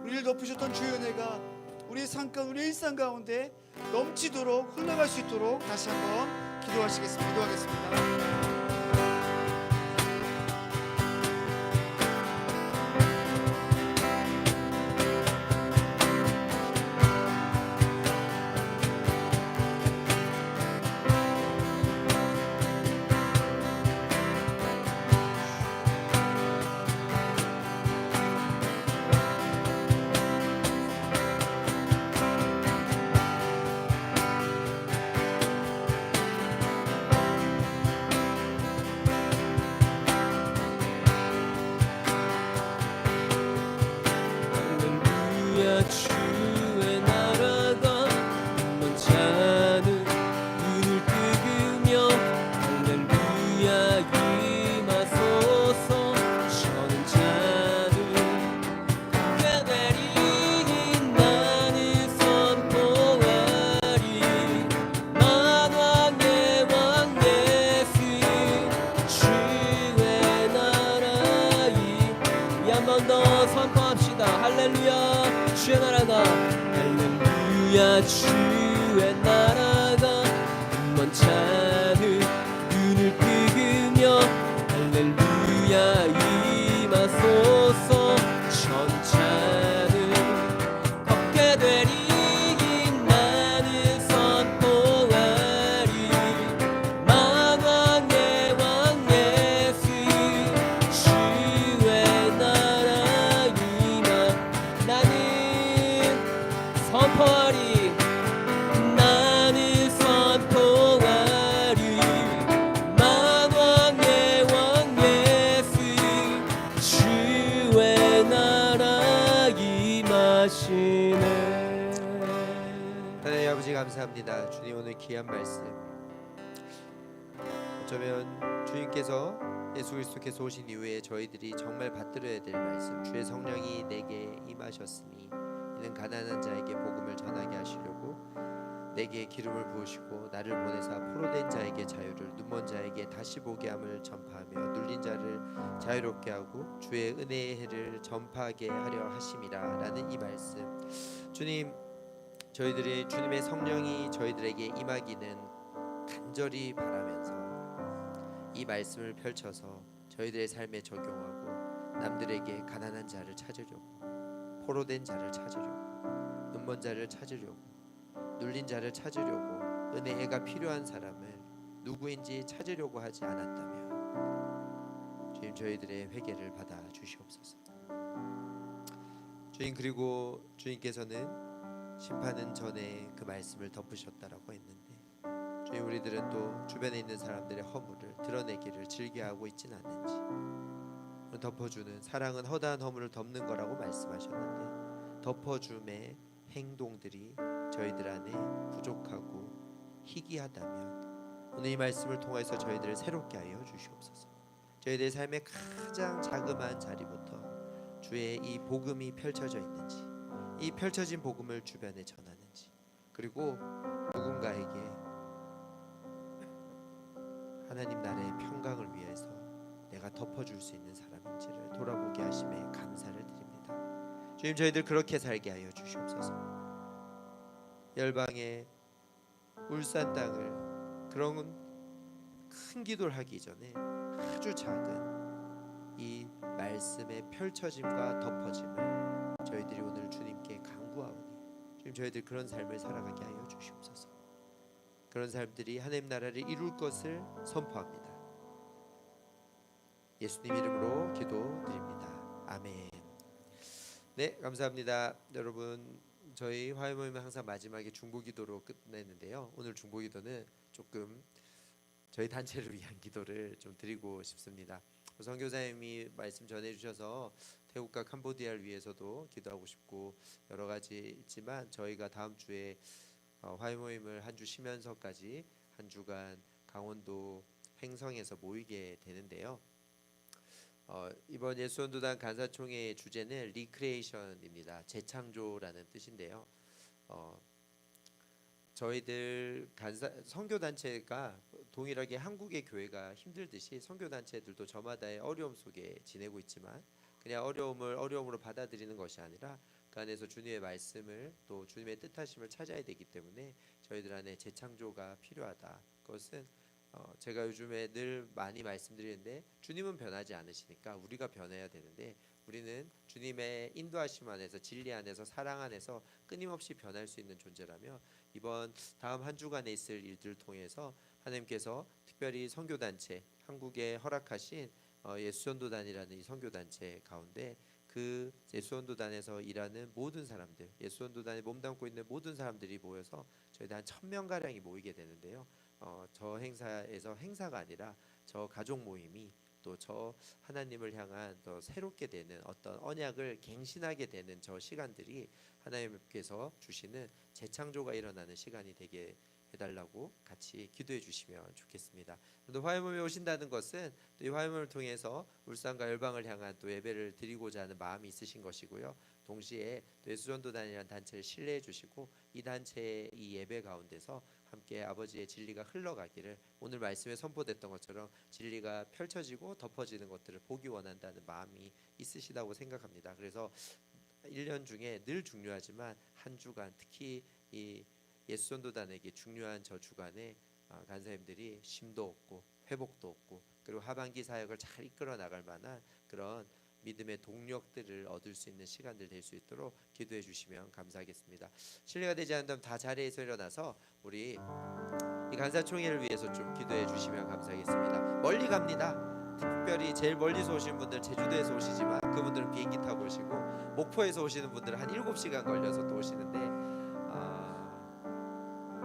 우리를 덮으셨던 주의 은혜가 우리의 삶과 우리의 일상 가운데 넘치도록 흘러갈 수 있도록 다시 한번 기도하겠습니다. 주의 나라가 먼저 하는 눈을 뜨으며 할렐루야 임하소서. 저는 자는 그가 내리니 나는 선포하리. 만왕의 왕 예수 주의 나라이. 한 번 더 선포합시다. 할렐루야 주의 나라가, 할렐루야 주의 나라가 먼저 하는 눈을 뜨으며 할렐루야 임하소서. 천차는 걷게 되리 나는 선포하리. 만왕의 왕 예수 주의 나라 임하. 나는 선포하리. 나는 선포하리. 만왕의 왕 예수 주의 나라 임하시네. 하나님 아버지 감사합니다. 주님 오늘 귀한 말씀, 어쩌면 주님께서 예수 그리스도께서 오신 이후에 저희들이 정말 받들어야 될 말씀, 주의 성령이 내게 임하셨으니 이는 가난한 자에게 복음을 전하게 하시려고 내게 기름을 부으시고 나를 보내사 포로된 자에게 자유를, 눈먼 자에게 다시 보게 함을 전파하며 눌린 자를 자유롭게 하고 주의 은혜의 해를 전파하게 하려 하심이라 라는 이 말씀, 주님, 저희들이 주님의 성령이 저희들에게 임하기는 간절히 바라면서 이 말씀을 펼쳐서 저희들의 삶에 적용하고 남들에게 가난한 자를 찾으려고, 포로된 자를 찾으려고, 눈먼 자를 찾으려고, 눌린 자를 찾으려고, 은혜가 필요한 사람을 누구인지 찾으려고 하지 않았다면 주님, 저희들의 회개를 받아 주시옵소서. 주님, 그리고 주님께서는 심판은 전에 그 말씀을 덮으셨다라고 했는데 주님, 우리들은 또 주변에 있는 사람들의 허물을 드러내기를 즐겨하고 있진 않는지, 덮어주는 사랑은 허다한 허물을 덮는 거라고 말씀하셨는데 덮어줌의 행동들이 저희들 안에 부족하고 희귀하다면 오늘 이 말씀을 통해서 저희들을 새롭게 하여 주시옵소서. 저희들의 삶의 가장 자그마한 자리부터 주의 이 복음이 펼쳐져 있는지, 이 펼쳐진 복음을 주변에 전하는지, 그리고 누군가에게 하나님 나라의 평강을 위해서 내가 덮어줄 수 있는 사람인지를 돌아보게 하심에 감사를 드립니다. 주님, 저희들 그렇게 살게 하여 주시옵소서. 열방의 울산 땅을 그런 큰 기도를 하기 전에 아주 작은 이 말씀의 펼쳐짐과 덮어짐을 저희들이 오늘 주님께 간구하오니 주님, 저희들 그런 삶을 살아가게 하여 주시옵소서. 그런 사람들이 하나님 나라를 이룰 것을 선포합니다. 예수님 이름으로 기도드립니다. 아멘. 네, 감사합니다. 여러분, 저희 화요 모임은 항상 마지막에 중보기도로 끝내는데요. 오늘 중보기도는 조금 저희 단체를 위한 기도를 좀 드리고 싶습니다. 선교사님이 말씀 전해주셔서 태국과 캄보디아를 위해서도 기도하고 싶고 여러 가지 있지만 저희가 다음 주에 화해 모임을 한 주 쉬면서까지 한 주간 강원도 횡성에서 모이게 되는데요. 이번 예수원도단 간사총회의 주제는 리크리에이션입니다. 재창조라는 뜻인데요. 저희들 선교단체가 동일하게 한국의 교회가 힘들듯이 선교단체들도 저마다의 어려움 속에 지내고 있지만 그냥 어려움을 어려움으로 받아들이는 것이 아니라 그 안에서 주님의 말씀을 또 주님의 뜻하심을 찾아야 되기 때문에 저희들 안에 재창조가 필요하다. 그것은 제가 요즘에 늘 많이 말씀드리는데 주님은 변하지 않으시니까 우리가 변해야 되는데 우리는 주님의 인도하심 안에서 진리 안에서 사랑 안에서 끊임없이 변할 수 있는 존재라며 이번 다음 한 주간에 있을 일들을 통해서 하나님께서 특별히 선교단체 한국에 허락하신 예수전도단이라는 이 선교단체 가운데 그 예수전도단에서 일하는 모든 사람들 예수전도단에 몸담고 있는 모든 사람들이 모여서 저희들 한 1,000명 가량이 모이게 되는데요. 저 행사에서 행사가 아니라 저 가족 모임이 또 저 하나님을 향한 더 새롭게 되는 어떤 언약을 갱신하게 되는 저 시간들이 하나님께서 주시는 재창조가 일어나는 시간이 되게 해달라고 같이 기도해 주시면 좋겠습니다. 또 화해모임에 오신다는 것은 또 이 화해모임을 통해서 울산과 열방을 향한 또 예배를 드리고자 하는 마음이 있으신 것이고요. 동시에 또 예수전도단이라는 단체를 신뢰해 주시고 이 단체의 이 예배 가운데서 함께 아버지의 진리가 흘러가기를 오늘 말씀에 선포됐던 것처럼 진리가 펼쳐지고 덮어지는 것들을 보기 원한다는 마음이 있으시다고 생각합니다. 그래서 1년 중에 늘 중요하지만 한 주간 특히 이 예수전도단에게 중요한 저 주간에 간사님들이 쉼도 없고 회복도 없고 그리고 하반기 사역을 잘 이끌어 나갈 만한 그런 믿음의 동력들을 얻을 수 있는 시간들 될 수 있도록 기도해 주시면 감사하겠습니다. 실례가 되지 않는다면 다 자리에서 일어나서 우리 이 간사총회를 위해서 좀 기도해 주시면 감사하겠습니다. 멀리 갑니다. 특별히 제일 멀리서 오신 분들 제주도에서 오시지만 그분들은 비행기 타고 오시고 목포에서 오시는 분들은 한 7시간 걸려서 또 오시는데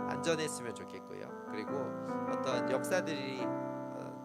안전했으면 좋겠고요. 그리고 어떤 역사들이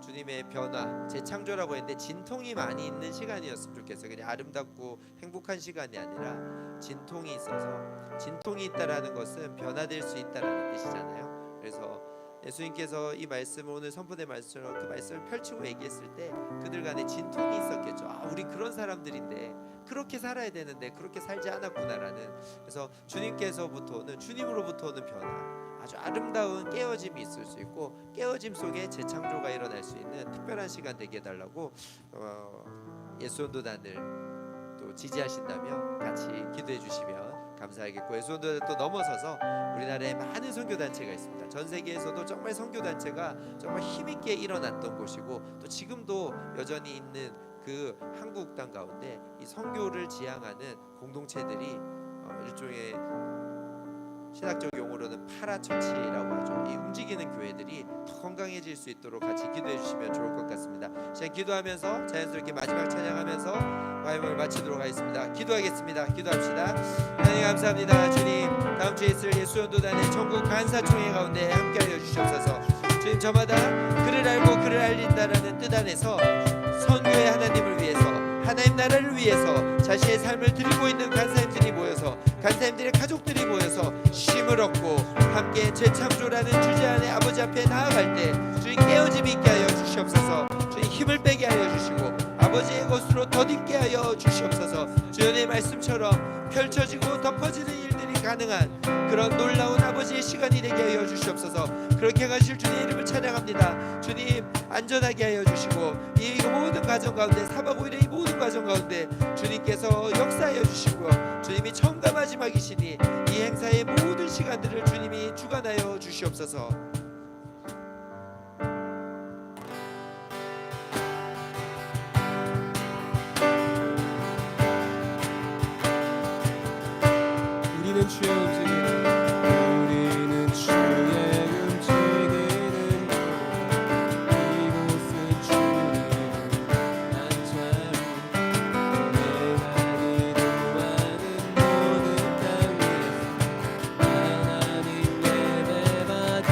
주님의 변화, 재창조라고 했는데 진통이 많이 있는 시간이었으면 좋겠어요. 그냥 아름답고 행복한 시간이 아니라 진통이 있어서 진통이 있다라는 것은 변화될 수 있다라는 뜻이잖아요. 그래서 예수님께서 이 말씀을 오늘 선포된 말씀처럼 그 말씀을 펼치고 얘기했을 때 그들 간에 진통이 있었겠죠. 우리 그런 사람들인데 그렇게 살아야 되는데 그렇게 살지 않았구나라는. 그래서 주님께서부터 오는 주님으로부터 오는 변화 아주 아름다운 깨어짐이 있을 수 있고 깨어짐 속에 재창조가 일어날 수 있는 특별한 시간 되게 해달라고 예수원도단을 또 지지하신다면 같이 기도해 주시면 감사하겠고 예수원도단을 또 넘어서서 우리나라에 많은 선교단체가 있습니다. 전 세계에서도 정말 선교단체가 정말 힘있게 일어났던 곳이고 또 지금도 여전히 있는 그 한국 땅 가운데 이 선교를 지향하는 공동체들이 일종의 신학적 용어로는 파라처치라고 하죠. 이 움직이는 교회들이 더 건강해질 수 있도록 같이 기도해 주시면 좋을 것 같습니다. 시간 기도하면서 자연스럽게 마지막 찬양하면서 화해모임을 마치도록 하겠습니다. 기도하겠습니다. 기도합시다. 하나님 감사합니다. 주님 다음 주에 있을 예수전도단의 전국 간사총회 가운데 함께하여 주시옵소서. 주님 저마다 그를 알고 그를 알린다라는 뜻 안에서 선교의 하나님을 위해서 하나님 나라를 위해서 자신의 삶을 드리고 있는 간사님들이 모여서 간사님들의 가족들이 모여서 쉼을 얻고 함께 재창조라는 주제 안에 아버지 앞에 나아갈 때 주님 깨어짐이 있게 하여 주시옵소서. 주님 힘을 빼게 하여 주시고 아버지의 것으로 덧입게 하여 주시옵소서. 주님의 말씀처럼 펼쳐지고 덮어지는 일들이 가능한 그런 놀라운 아버지의 시간이 되게 하여 주시옵소서. 그렇게 하실 주님의 이름을 찬양합니다. 주님 안전하게 하여 주시고 이 모든 과정 가운데 4박 5일의 이 모든 과정 가운데 주님께서 역사하여 주시고 주님이 처음과 마지막이시니 이 행사의 모든 시간들을 주님이 주관하여 주시옵소서. 우리는 주의 움직이는 이곳은 주님을 안전히 내가 기도하는 모든 땅 위에서 하나님 예배받이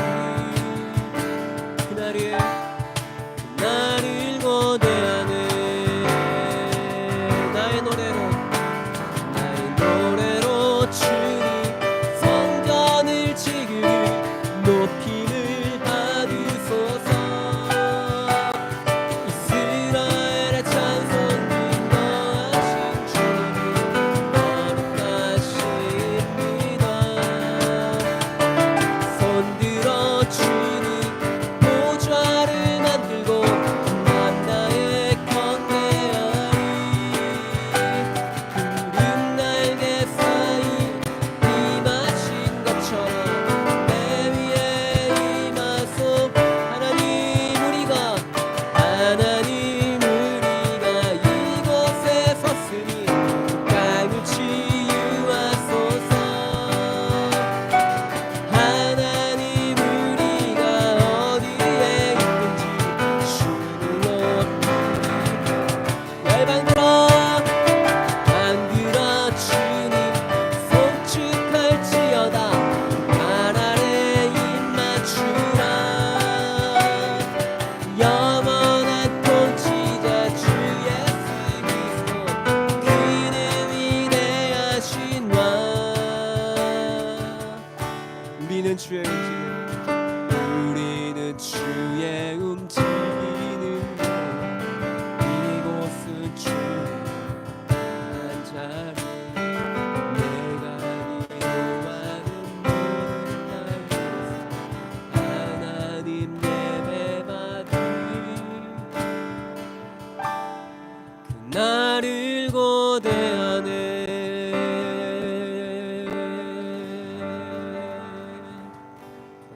그날이 나를 고대하네.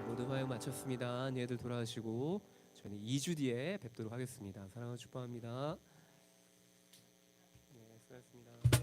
모두 화요 마쳤습니다. 안녕히들 돌아가시고 저희는 2주 뒤에 뵙도록 하겠습니다. 사랑하고 축복합니다. 네, 수고하셨습니다.